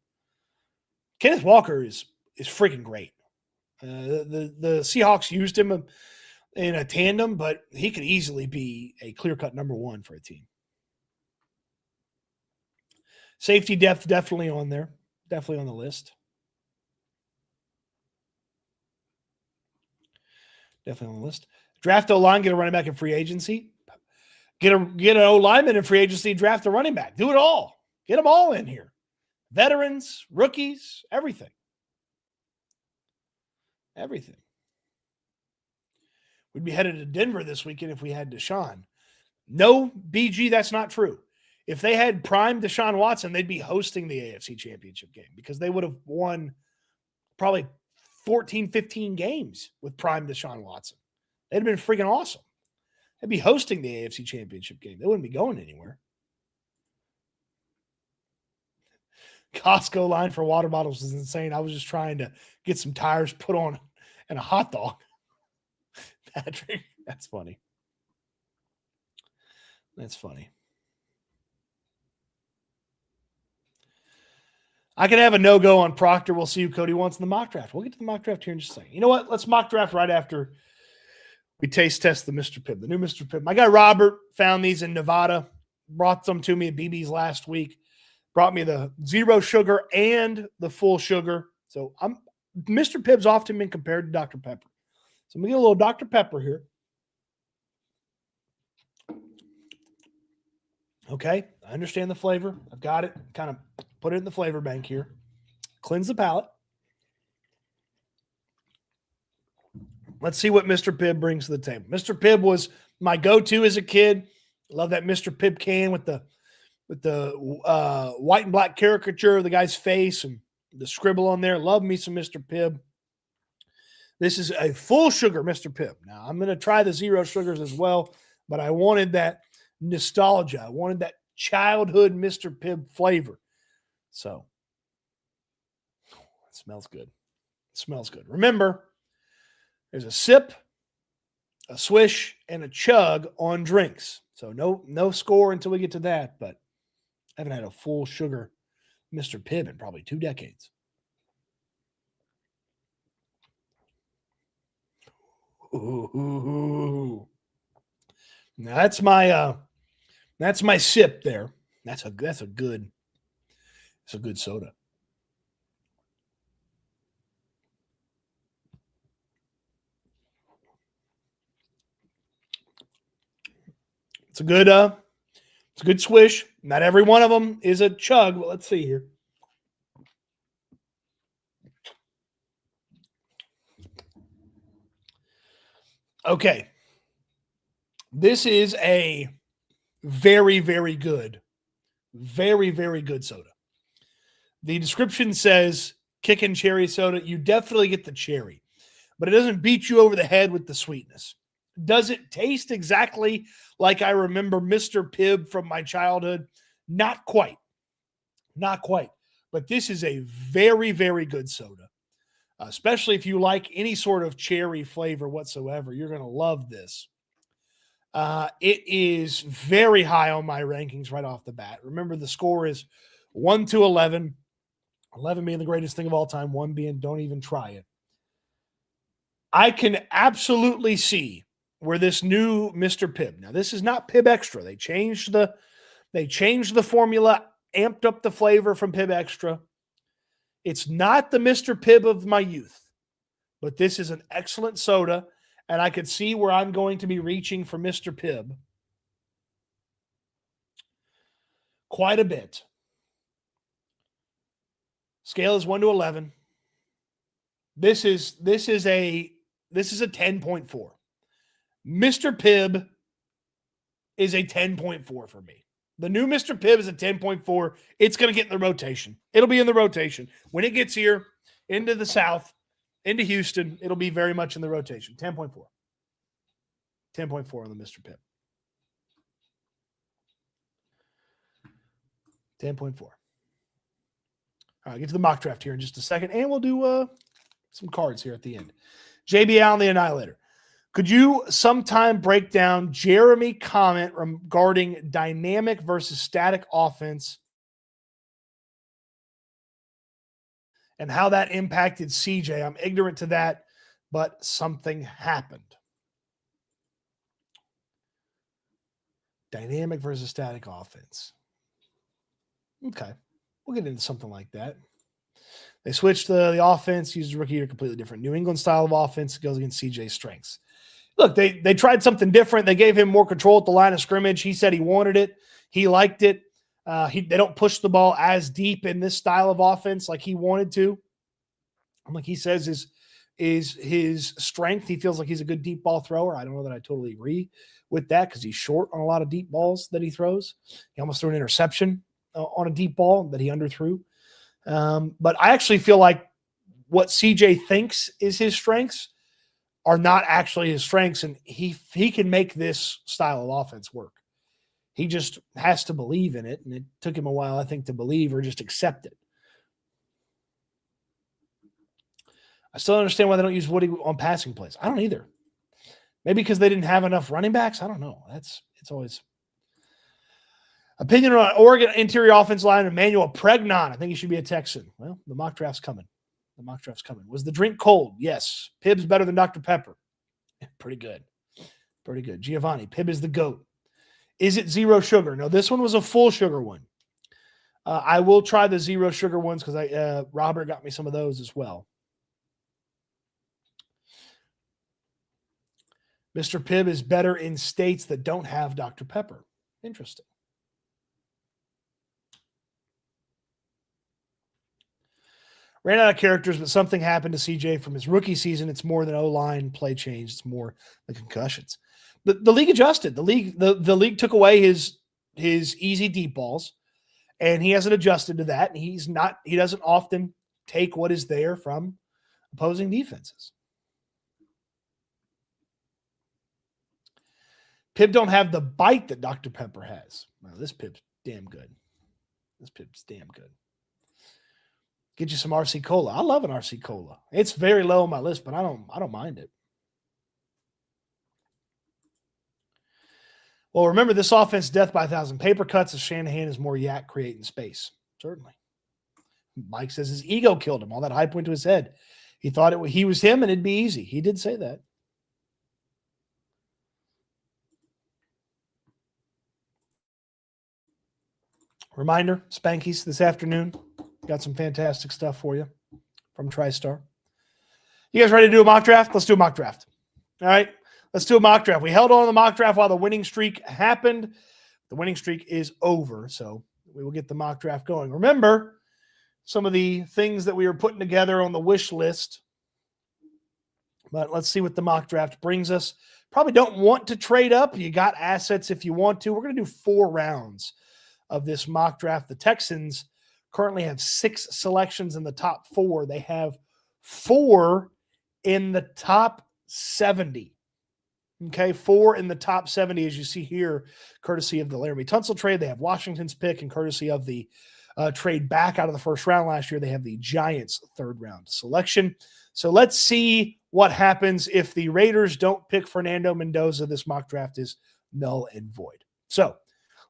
Kenneth Walker is freaking great. The Seahawks used him in a tandem, but he could easily be a clear-cut number 1 for a team. Safety depth definitely on there. Definitely on the list. Definitely on the list. Draft O-line, get a running back in free agency. Get an O-lineman in free agency, draft a running back. Do it all. Get them all in here. Veterans, rookies, everything. Everything. We'd be headed to Denver this weekend if we had Deshaun. No, BG, that's not true. If they had prime Deshaun Watson, they'd be hosting the AFC Championship game because they would have won probably 14, 15 games with prime Deshaun Watson. They'd have been freaking awesome. They'd be hosting the AFC Championship game. They wouldn't be going anywhere. Costco line for water bottles is insane. I was just trying to get some tires put on and a hot dog. Patrick, that's funny. That's funny. I could have a no-go on Proctor. We'll see who Cody wants in the mock draft. We'll get to the mock draft here in just a second. You know what? Let's mock draft right after we taste test the Mr. Pibb, the new Mr. Pibb. My guy Robert found these in Nevada, brought them to me at BB's last week, brought me the 0 sugar and the full sugar. So Mr. Pibb's often been compared to Dr. Pepper. So I'm going to get a little Dr. Pepper here. Okay, I understand the flavor. I've got it. Kind of put it in the flavor bank here. Cleanse the palate. Let's see what Mr. Pibb brings to the table. Mr. Pibb was my go-to as a kid. Love that Mr. Pibb can with the white and black caricature of the guy's face and the scribble on there. Love me some Mr. Pibb. This is a full sugar Mr. Pibb. Now, I'm going to try the 0 sugars as well, but I wanted that nostalgia. I wanted that childhood Mr. Pibb flavor. So, it smells good. It smells good. Remember, there's a sip, a swish, and a chug on drinks. So no score until we get to that, but I haven't had a full sugar Mr. Pibb in probably 2 decades. Ooh. Now that's my sip there. That's a good soda. It's a good swish. Not every one of them is a chug, but let's see here. Okay. This is a very, very good soda. The description says kickin' cherry soda. You definitely get the cherry, but it doesn't beat you over the head with the sweetness. Does it taste exactly like I remember Mr. Pibb from my childhood? Not quite. Not quite. But this is a very, very good soda, especially if you like any sort of cherry flavor whatsoever. You're going to love this. It is very high on my rankings right off the bat. Remember, the score is 1 to 11. 11 being the greatest thing of all time, 1 being don't even try it. I can absolutely see where this new Mr. Pibb. Now, this is not Pibb Extra. They changed the formula, amped up the flavor from Pibb Extra. It's not the Mr. Pibb of my youth, but this is an excellent soda, and I could see where I'm going to be reaching for Mr. Pibb quite a bit. Scale is 1 to 11. This is a 10.4. Mr. Pibb is a 10.4 for me. The new Mr. Pibb is a 10.4. It's going to get in the rotation. It'll be in the rotation. When it gets here into the South, into Houston, it'll be very much in the rotation. 10.4. 10.4 on the Mr. Pibb. 10.4. All right, get to the mock draft here in just a second, and we'll do some cards here at the end. JB Allen, the Annihilator. Could you sometime break down Jeremy's comment regarding dynamic versus static offense and how that impacted CJ? I'm ignorant to that, but something happened. Dynamic versus static offense. Okay. We'll get into something like that. They switched the offense, used rookie year, completely different. New England style of offense goes against CJ's strengths. Look, they tried something different. They gave him more control at the line of scrimmage. He said he wanted it. He liked it. They don't push the ball as deep in this style of offense like he wanted to. Like he says, his is his strength. He feels like he's a good deep ball thrower. I don't know that I totally agree with that because he's short on a lot of deep balls that he throws. He almost threw an interception on a deep ball that he underthrew. But I actually feel like what CJ thinks is his strengths are not actually his strengths, and he can make this style of offense work. He just has to believe in it, and it took him a while, I think, to believe or just accept it. I still don't understand why they don't use Woody on passing plays. I don't either. Maybe because they didn't have enough running backs. I don't know. It's always opinion on Oregon interior offense line. Emmanuel Pregnon. I think he should be a Texan. Well, the mock draft's coming. Was the drink cold? Yes. Pibb's better than Dr. Pepper. Pretty good. Giovanni. Pibb is the GOAT. Is it zero sugar? No, this one was a full sugar one. I will try the zero sugar ones because Robert got me some of those as well. Mr. Pibb is better in states that don't have Dr. Pepper. Interesting. Ran out of characters, but something happened to CJ from his rookie season. It's more than O-line play change. It's more the concussions. The league adjusted. The league took away his easy deep balls, and he hasn't adjusted to that. And he doesn't often take what is there from opposing defenses. Pibb don't have the bite that Dr. Pepper has. Well, this Pibb's damn good. Get you some RC Cola. I love an RC Cola. It's very low on my list, but I don't mind it. Well, remember this offense, death by 1,000 paper cuts, as Shanahan is more yak creating space. Certainly. Mike says his ego killed him. All that hype went to his head. He thought he was him and it'd be easy. He did say that. Reminder, Spankies this afternoon. Got some fantastic stuff for you from TriStar. You guys ready to do a mock draft? Let's do a mock draft. All right, let's do a mock draft. We held on to the mock draft while the winning streak happened. The winning streak is over, so we will get the mock draft going. Remember some of the things that we were putting together on the wish list, but let's see what the mock draft brings us. Probably don't want to trade up. You got assets if you want to. We're going to do 4 rounds of this mock draft. The Texans currently have 6 selections in the top 4. They have 4 in the top 70. Okay, 4 in the top 70, as you see here, courtesy of the Laramie Tunsil trade. They have Washington's pick, and courtesy of the trade back out of the first round last year, they have the Giants' 3rd round selection. So let's see what happens if the Raiders don't pick Fernando Mendoza. This mock draft is null and void. So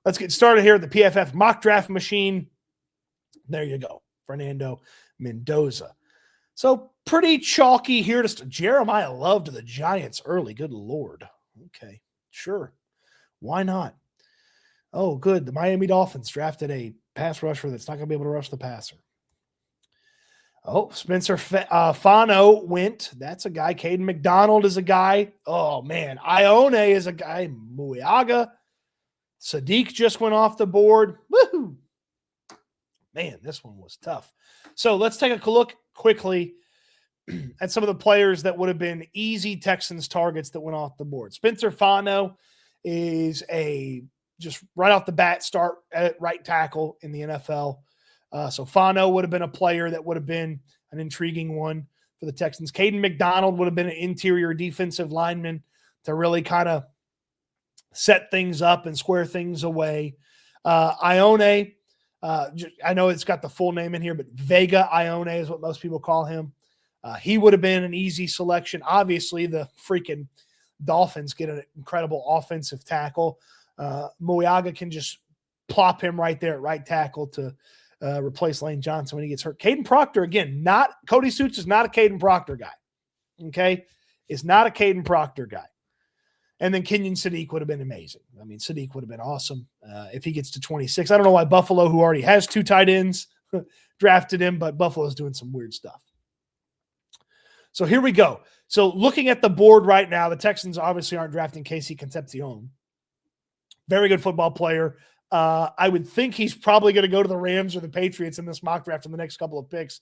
let's get started here at the PFF mock draft machine. There you go. Fernando Mendoza. So pretty chalky here to start. Jeremiah Love to the Giants early. Good Lord. Okay, sure. Why not? Oh, good. The Miami Dolphins drafted a pass rusher that's not going to be able to rush the passer. Oh, Spencer Fano went. That's a guy. Caden McDonald is a guy. Oh, man. Ione is a guy. Muiaga. Sadiq just went off the board. Woohoo! Man, this one was tough. So let's take a look quickly at some of the players that would have been easy Texans targets that went off the board. Spencer Fano is just right off the bat start at right tackle in the NFL. So Fano would have been a player that would have been an intriguing one for the Texans. Caden McDonald would have been an interior defensive lineman to really kind of set things up and square things away. Ione, I know it's got the full name in here, but Vega Ione is what most people call him. He would have been an easy selection. Obviously, the freaking Dolphins get an incredible offensive tackle. Muiaga can just plop him right there at right tackle to replace Lane Johnson when he gets hurt. Caden Proctor, again, Cody Stoots is not a Caden Proctor guy. Okay? Is not a Caden Proctor guy. And then Kenyon Sadiq would have been amazing. I mean, Sadiq would have been awesome if he gets to 26. I don't know why Buffalo, who already has 2 tight ends, drafted him, but Buffalo's doing some weird stuff. So here we go. So looking at the board right now, the Texans obviously aren't drafting Casey Concepcion. Very good football player. I would think he's probably going to go to the Rams or the Patriots in this mock draft in the next couple of picks.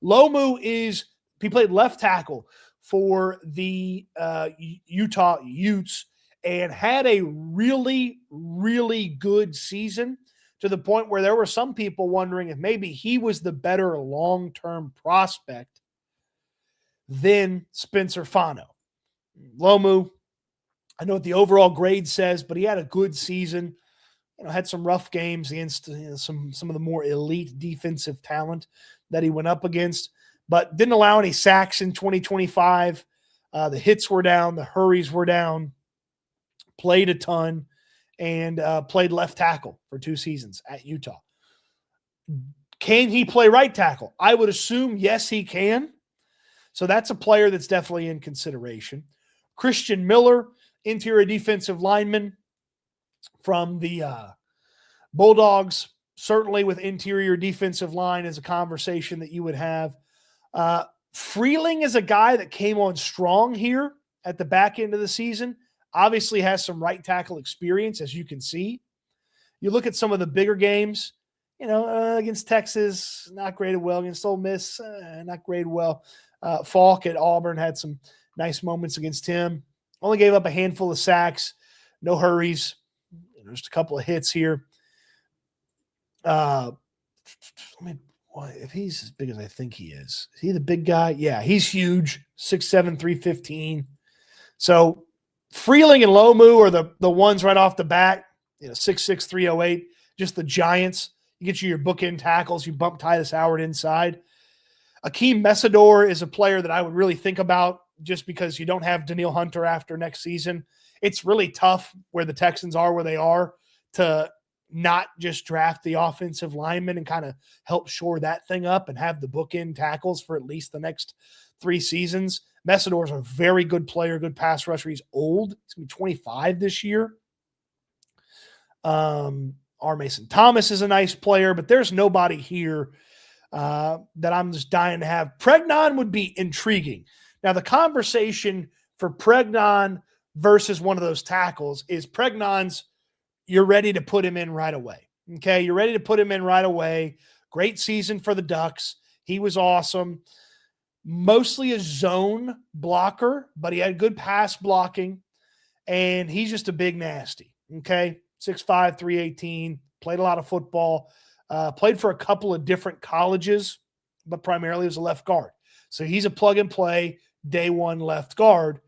Lomu is He played left tackle for the Utah Utes and had a really, really good season, to the point where there were some people wondering if maybe he was the better long-term prospect than Spencer Fano. Lomu, I know what the overall grade says, but he had a good season. Had some rough games against some of the more elite defensive talent that he went up against, but didn't allow any sacks in 2025. The hits were down. The hurries were down. Played a ton and played left tackle for 2 seasons at Utah. Can he play right tackle? I would assume yes, he can. So that's a player that's definitely in consideration. Christian Miller, interior defensive lineman from the Bulldogs, certainly with interior defensive line is a conversation that you would have. Freeling is a guy that came on strong here at the back end of the season. Obviously has some right tackle experience, as you can see. You look at some of the bigger games, against Texas, not graded well. Against Ole Miss, not graded well. Falk at Auburn had some nice moments against him. Only gave up a handful of sacks, no hurries. Just a couple of hits here. If he's as big as I think he is he the big guy? Yeah, he's huge, 6'7", 315. So Freeling and Lomu are the ones right off the bat, 6'6", 308, just the giants. You get your bookend tackles, you bump Titus Howard inside. Akeem Mesidor is a player that I would really think about, just because you don't have Daniil Hunter after next season. It's really tough where the Texans are where they are to not just draft the offensive lineman and kind of help shore that thing up and have the bookend tackles for at least the next 3 seasons. Mesidor is a very good player, good pass rusher. He's old. He's going to be 25 this year. R. Mason Thomas is a nice player, but there's nobody here that I'm just dying to have. Pregnon would be intriguing. Now, the conversation for Pregnon versus one of those tackles is Pregnon's, you're ready to put him in right away. Okay, you're ready to put him in right away. Great season for the Ducks. He was awesome. Mostly a zone blocker, but he had good pass blocking, and he's just a big nasty. Okay, 6'5", 318, played a lot of football, played for a couple of different colleges, but primarily was a left guard. So he's a plug-and-play day one left guard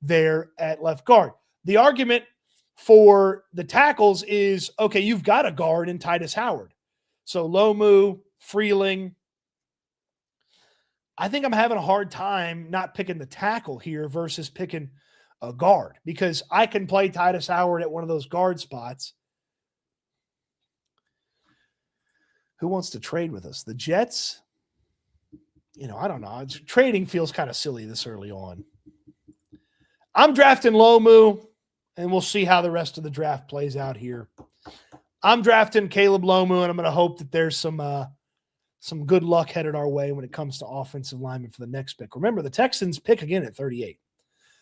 there at left guard. The argument for the tackles is, okay, you've got a guard in Titus Howard. So Lomu, Freeling. I think I'm having a hard time not picking the tackle here versus picking a guard, because I can play Titus Howard at one of those guard spots. Who wants to trade with us? The Jets? I don't know. Trading feels kind of silly this early on. I'm drafting Lomu, and we'll see how the rest of the draft plays out here. I'm drafting Caleb Lomu, and I'm going to hope that there's some good luck headed our way when it comes to offensive linemen for the next pick. Remember, the Texans pick again at 38.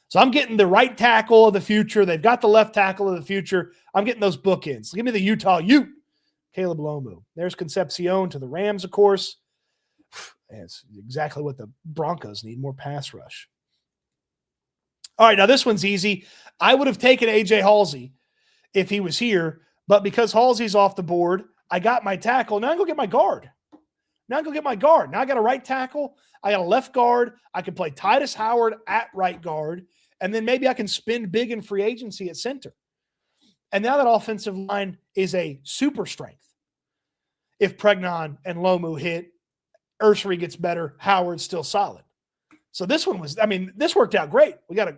So I'm getting the right tackle of the future. They've got the left tackle of the future. I'm getting those bookends. Give me the Utah Ute, Caleb Lomu. There's Concepcion to the Rams, of course. It's exactly what the Broncos need, more pass rush. All right, now this one's easy. I would have taken A.J. Halsey if he was here, but because Halsey's off the board, I got my tackle. Now I go get my guard. Now I got a right tackle. I got a left guard. I can play Titus Howard at right guard, and then maybe I can spend big in free agency at center. And now that offensive line is a super strength. If Pregnon and Lomu hit, Ursery gets better, Howard's still solid. So this one was, this worked out great. We got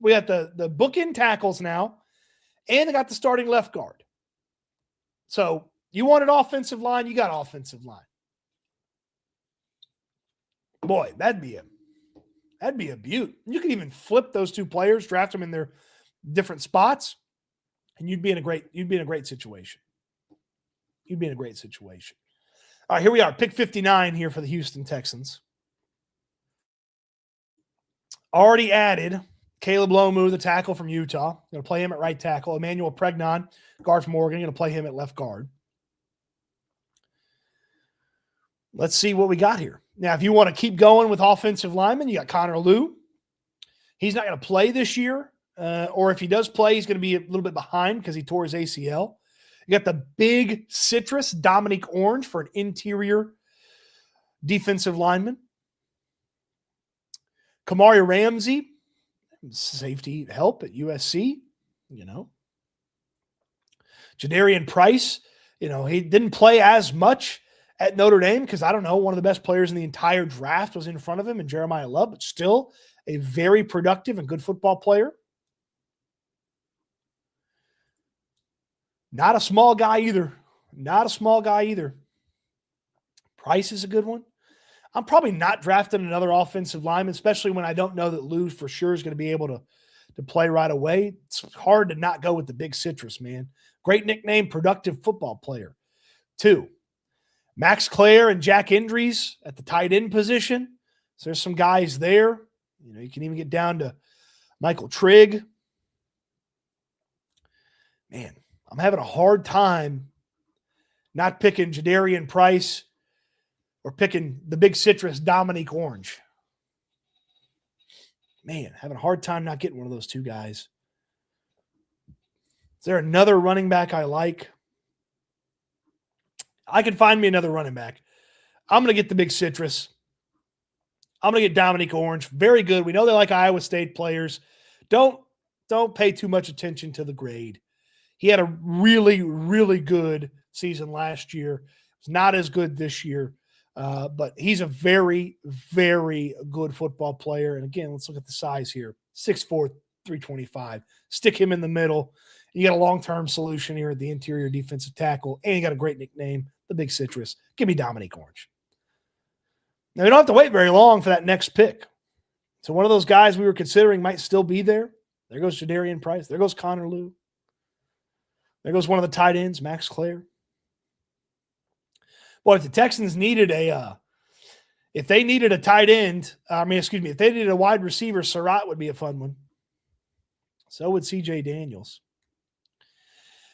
the bookend tackles now, and they got the starting left guard. So you wanted offensive line, you got offensive line. Boy, that'd be a beaut. You could even flip those two players, draft them in their different spots, and you'd be in a great situation. You'd be in a great situation. All right, here we are, pick 59 here for the Houston Texans. Already added Caleb Lomu, the tackle from Utah. Going to play him at right tackle. Emmanuel Pregnon, guard from Oregon, going to play him at left guard. let's see what we got here. Now, if you want to keep going with offensive linemen, you got Connor Lew. He's not going to play this year, or if he does play, he's going to be a little bit behind because he tore his ACL. You got the big citrus, Dominique Orange, for an interior defensive lineman. Kamari Ramsey, safety help at USC, Jadarian Price, he didn't play as much at Notre Dame because, I don't know, one of the best players in the entire draft was in front of him, and Jeremiah Love, but still a very productive and good football player. Not a small guy either. Price is a good one. I'm probably not drafting another offensive lineman, especially when I don't know that Lou for sure is going to be able to play right away. It's hard to not go with the big citrus, man. Great nickname, productive football player. 2, Max Clare and Jack Indries at the tight end position. So there's some guys there. You can even get down to Michael Trigg. Man, I'm having a hard time not picking Jadarian Price or picking the big citrus Dominique Orange. Man, having a hard time not getting one of those two guys. Is there another running back I like? I can find me another running back. I'm going to get the big citrus. I'm going to get Dominique Orange. Very good. We know they like Iowa State players. Don't pay too much attention to the grade. He had a really, really good season last year. It's not as good this year. But he's a very, very good football player. And again, let's look at the size here. 6'4", 325. Stick him in the middle. You got a long-term solution here at the interior defensive tackle. And you got a great nickname, the Big Citrus. Give me Dominique Orange. Now, you don't have to wait very long for that next pick. So one of those guys we were considering might still be there. There goes Jadarian Price. There goes Connor Lew. There goes one of the tight ends, Max Clare. Boy, if the Texans needed if they needed a tight end, if they needed a wide receiver, Surratt would be a fun one. So would CJ Daniels.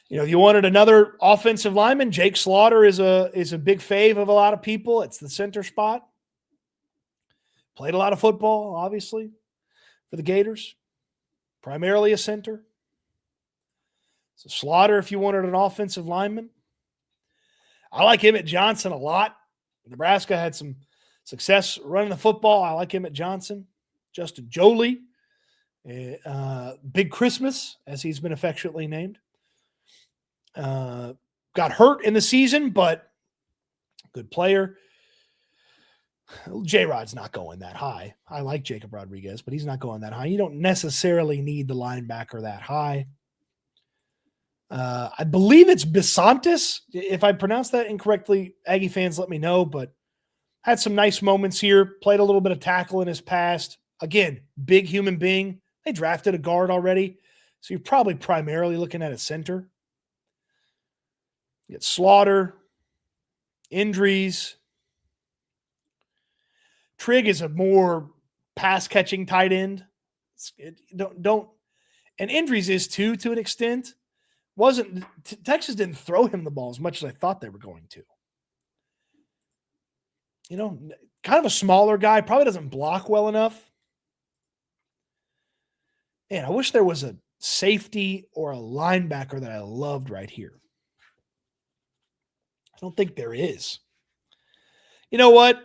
If you wanted another offensive lineman, Jake Slaughter is a big fave of a lot of people. It's the center spot. Played a lot of football, obviously, for the Gators. Primarily a center. So Slaughter, if you wanted an offensive lineman. I like Emmett Johnson a lot. Nebraska had some success running the football. I like Emmett Johnson. Justin Jolie, Big Christmas, as he's been affectionately named. Got hurt in the season, but good player. J-Rod's not going that high. I like Jacob Rodriguez, but he's not going that high. You don't necessarily need the linebacker that high. I believe it's Bisantis. If I pronounce that incorrectly, Aggie fans, let me know, but had some nice moments here. Played a little bit of tackle in his past. Again, big human being. They drafted a guard already, so you're probably primarily looking at a center. You get Slaughter, Indries. Trigg is a more pass-catching tight end. And Indries is too, to an extent. Texas didn't throw him the ball as much as I thought they were going to. Kind of a smaller guy, probably doesn't block well enough. Man, I wish there was a safety or a linebacker that I loved right here. I don't think there is. You know what?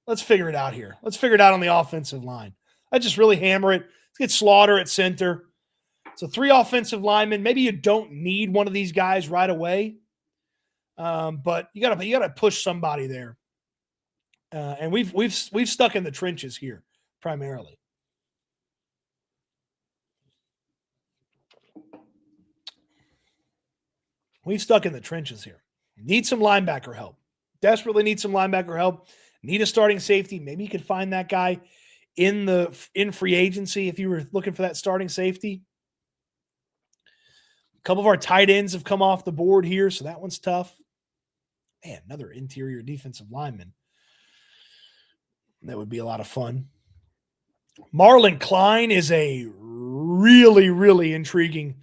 Let's figure it out here. Let's figure it out on the offensive line. Let's just really hammer it. Let's get Slaughter at center. So 3 offensive linemen. Maybe you don't need one of these guys right away, but you gotta push somebody there. And we've stuck in the trenches here primarily. We've stuck in the trenches here. Need some linebacker help. Desperately need some linebacker help. Need a starting safety. Maybe you could find that guy in free agency if you were looking for that starting safety. A couple of our tight ends have come off the board here, so that one's tough. Man, another interior defensive lineman. That would be a lot of fun. Marlon Klein is a really, really intriguing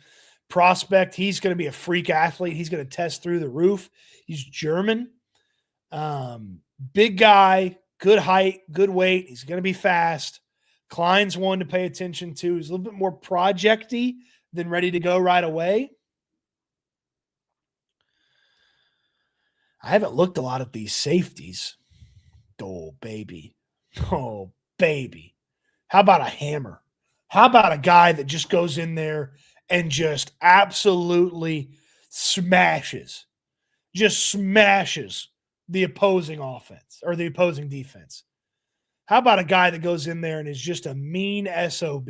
prospect. He's going to be a freak athlete. He's going to test through the roof. He's German. Big guy, good height, good weight. He's going to be fast. Klein's one to pay attention to. He's a little bit more project-y than ready to go right away. I haven't looked a lot at these safeties. Oh, baby. Oh, baby. How about a hammer? How about a guy that just goes in there and just absolutely smashes the opposing offense or the opposing defense? How about a guy that goes in there and is just a mean SOB?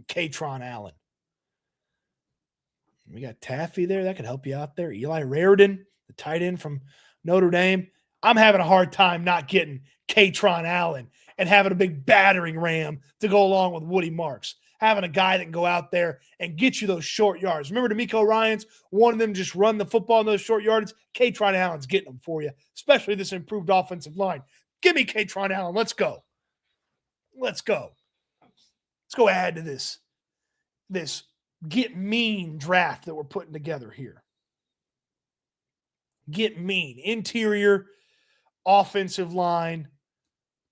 Katron Allen. We got Taffy there. That could help you out there. Eli Raridan, the tight end from Notre Dame. I'm having a hard time not getting Katron Allen and having a big battering ram to go along with Woody Marks. Having a guy that can go out there and get you those short yards. Remember D'Amico Ryans wanted them to just run the football in those short yards? Katron Allen's getting them for you, especially this improved offensive line. Give me Katron Allen. Let's go. Let's go. Let's go add to this get mean draft that we're putting together here. Get mean. Interior, offensive line,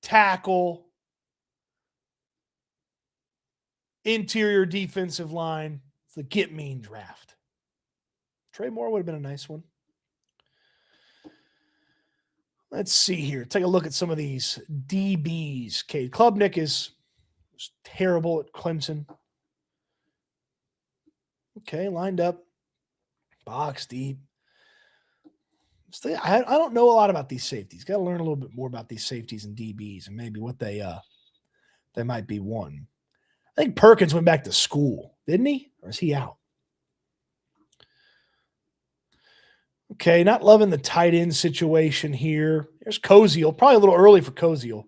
tackle, interior defensive line. It's the get mean draft. Trey Moore would have been a nice one. Let's see here. Take a look at some of these DBs. Cade Klubnik is terrible at Clemson. Okay, lined up. Box deep. I don't know a lot about these safeties. Got to learn a little bit more about these safeties and DBs and maybe what they might be one. I think Perkins went back to school, didn't he? Or is he out? Okay, not loving the tight end situation here. There's Koziel. Probably a little early for Koziel.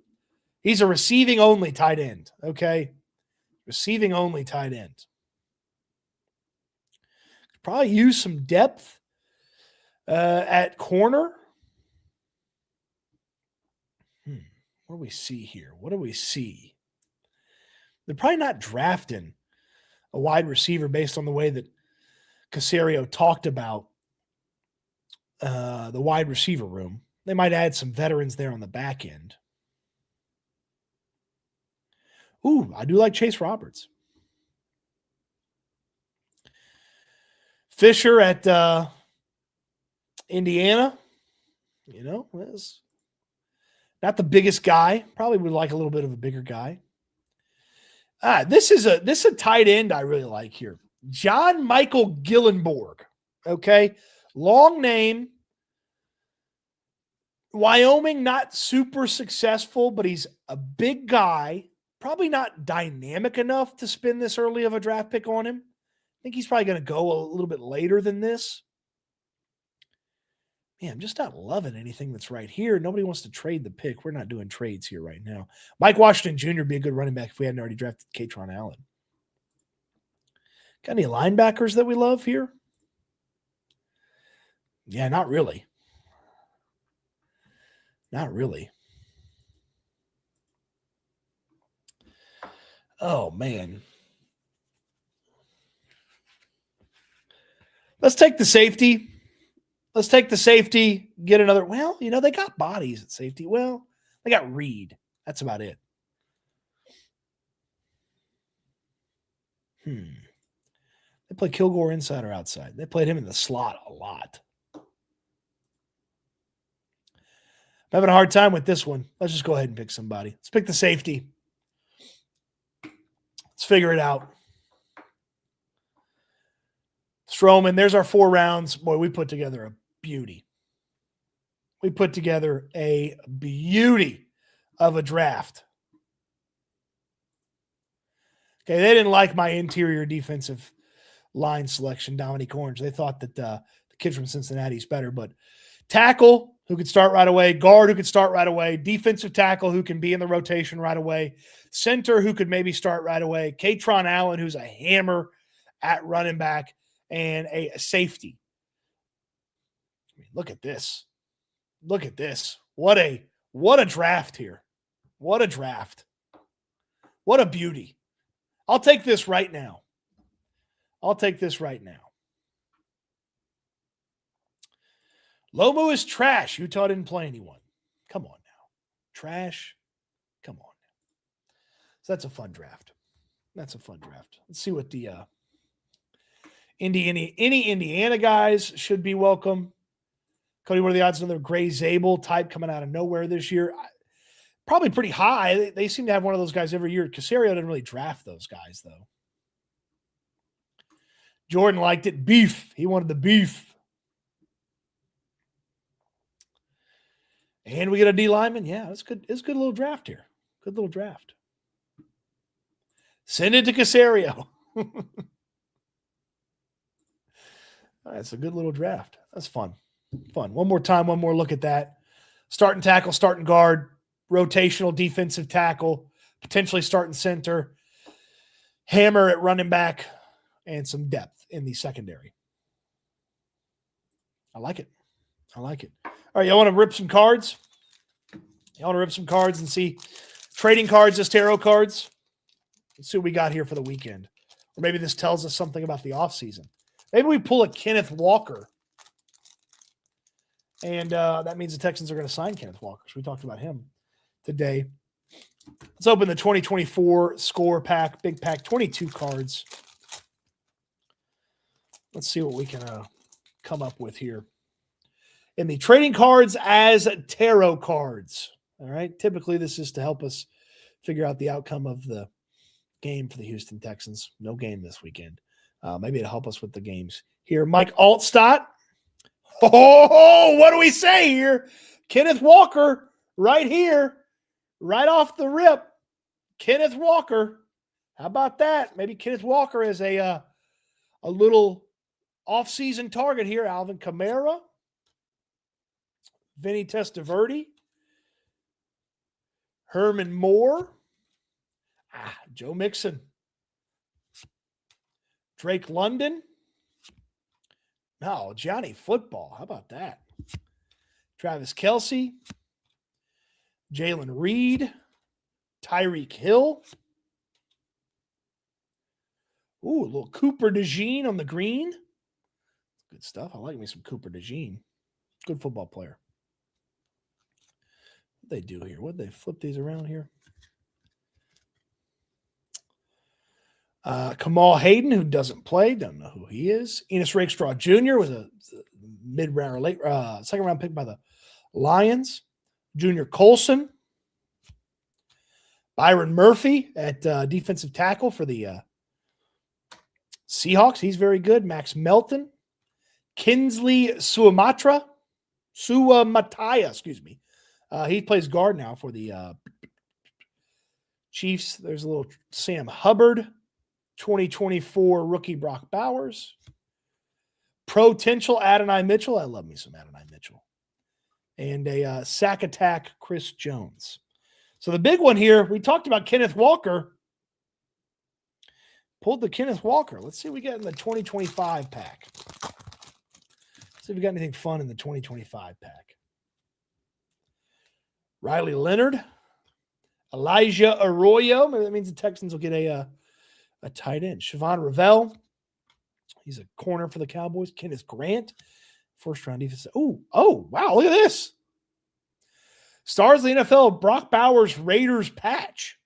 He's a receiving-only tight end, okay? Receiving-only tight end. Probably use some depth at corner. What do we see here? What do we see? They're probably not drafting a wide receiver based on the way that Caserio talked about the wide receiver room. They might add some veterans there on the back end. Ooh, I do like Chase Roberts. Fisher at Indiana, is not the biggest guy. Probably would like a little bit of a bigger guy. This is a tight end I really like here. John Michael Gillenborg. Okay. Long name. Wyoming, not super successful, but he's a big guy. Probably not dynamic enough to spend this early of a draft pick on him. I think he's probably going to go a little bit later than this. Man, I'm just not loving anything that's right here. Nobody wants to trade the pick. We're not doing trades here right now. Mike Washington Jr. would be a good running back if we hadn't already drafted Katron Allen. Got any linebackers that we love here? Yeah, not really. Not really. Oh, man. Let's take the safety. Get another. Well, they got bodies at safety. Well, they got Reed. That's about it. They play Kilgore inside or outside. They played him in the slot a lot. I'm having a hard time with this one. Let's just go ahead and pick somebody. Let's pick the safety. Let's figure it out. Stroman, there's our 4 rounds. Boy, we put together a beauty. We put together a beauty of a draft. Okay, they didn't like my interior defensive line selection, Dominique Orange. They thought that the kid from Cincinnati is better, but tackle who could start right away, guard who could start right away, defensive tackle who can be in the rotation right away, center who could maybe start right away, Katron Allen, who's a hammer at running back, and a safety. I mean, look at this. Look at this. What a draft here. What a draft. What a beauty. I'll take this right now. Lomu is trash. Utah didn't play anyone. Come on now. Trash. Come on. So that's a fun draft. Let's see what the any Indiana guys should be welcome. Cody, what are the odds of another Gray Zabel type coming out of nowhere this year? Probably pretty high. They seem to have one of those guys every year. Caserio didn't really draft those guys, though. Jordan liked it. Beef. He wanted the beef. And we get a D lineman. Yeah, it's good. It's a good little draft here. Good little draft. Send it to Caserio. That's a good little draft. That's fun. One more time, one more look at that. Starting tackle, starting guard, rotational defensive tackle, potentially starting center, hammer at running back, and some depth in the secondary. I like it. All right, y'all want to rip some cards? Y'all want to rip some cards and see trading cards as tarot cards? Let's see what we got here for the weekend. Or maybe this tells us something about the offseason. Maybe we pull a Kenneth Walker. And that means the Texans are going to sign Kenneth Walker. So we talked about him today. Let's open the 2024 score pack, big pack, 22 cards. Let's see what we can come up with here. In the trading cards as tarot cards. All right. Typically, this is to help us figure out the outcome of the game for the Houston Texans. No game this weekend. Maybe it'll help us with the games here. Mike Altstadt. Oh, what do we say here? Kenneth Walker right here, right off the rip. Kenneth Walker. How about that? Maybe Kenneth Walker is a little off-season target here. Alvin Kamara. Vinny Testaverde. Herman Moore. Joe Mixon. Drake London. No, Johnny Football. How about that? Travis Kelce. Jalen Reed. Tyreek Hill. Ooh, a little Cooper DeJean on the green. Good stuff. I like me some Cooper DeJean. Good football player. What'd they do here? What'd they flip these around here? Kamal Hayden, who doesn't play, don't know who he is. Enos Rakestraw Jr. was a mid-round or late second-round pick by the Lions. Junior Colson. Byron Murphy at defensive tackle for the Seahawks. He's very good. Max Melton. Kinsley Suamataia, excuse me. He plays guard now for the Chiefs. There's a little Sam Hubbard. 2024 rookie Brock Bowers. Potential Adonai Mitchell. I love me some Adonai Mitchell. And a sack attack Chris Jones. So the big one here, we talked about Kenneth Walker. Pulled the Kenneth Walker. Let's see what we get in the 2025 pack. See if we got anything fun in the 2025 pack. Riley Leonard. Elijah Arroyo. Maybe that means the Texans will get a tight end. Siobhan Ravel. He's a corner for the Cowboys. Kenneth Grant. First round defense. Oh, wow. Look at this. Stars of the NFL, Brock Bowers Raiders patch.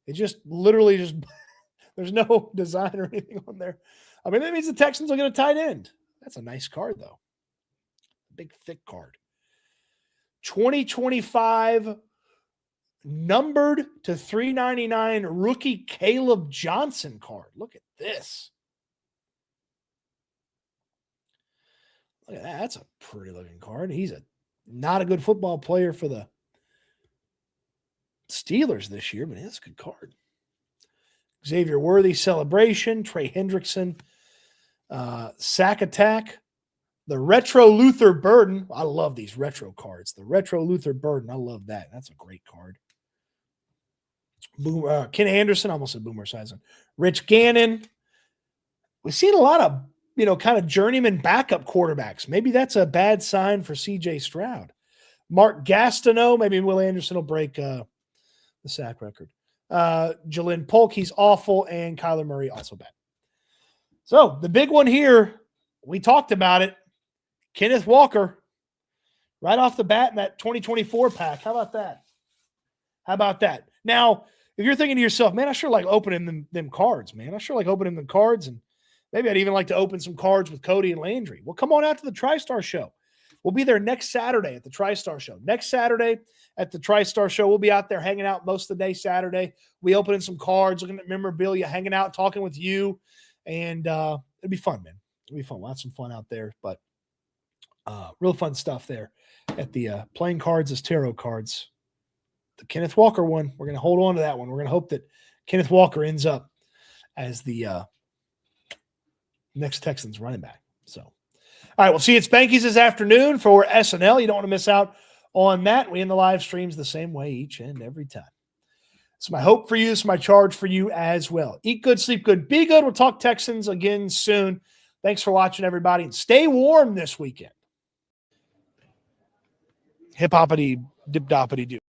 It just literally just, there's no design or anything on there. I mean, that means the Texans will get a tight end. That's a nice card, though. Big, thick card. 2025 numbered to 399 rookie Caleb Johnson card. Look at this. Look at that. That's a pretty looking card. He's not a good football player for the Steelers this year, but it's a good card. Xavier Worthy celebration. Trey Hendrickson. Sack attack. The retro Luther Burden. I love these retro cards. The retro Luther Burden. I love that. That's a great card. Ken Anderson, almost said Boomer Esiason. Rich Gannon. We've seen a lot of, kind of journeyman backup quarterbacks. Maybe that's a bad sign for CJ Stroud. Mark Gastineau. Maybe Will Anderson will break the sack record. Jalen Polk, he's awful. And Kyler Murray, also bad. So the big one here, we talked about it. Kenneth Walker, right off the bat in that 2024 pack. How about that? How about that? Now, if you're thinking to yourself, man, I sure like opening them cards, man. I sure like opening them cards, and maybe I'd even like to open some cards with Cody and Landry. Well, come on out to the TriStar Show. We'll be there next Saturday at the TriStar Show. Next Saturday at the TriStar Show, we'll be out there hanging out most of the day Saturday. We opening some cards, looking at memorabilia, hanging out, talking with you, and it'll be fun, man. It'll be fun. We'll have some fun out there, but real fun stuff there at the playing cards as tarot cards. The Kenneth Walker one, we're going to hold on to that one. We're going to hope that Kenneth Walker ends up as the next Texans running back. So, all right, we'll see you at Spanky's this afternoon for SNL. You don't want to miss out on that. We end the live streams the same way each and every time. It's my hope for you. It's my charge for you as well. Eat good, sleep good, be good. We'll talk Texans again soon. Thanks for watching, everybody, and stay warm this weekend. Hip-hoppity, dip-doppity-doo.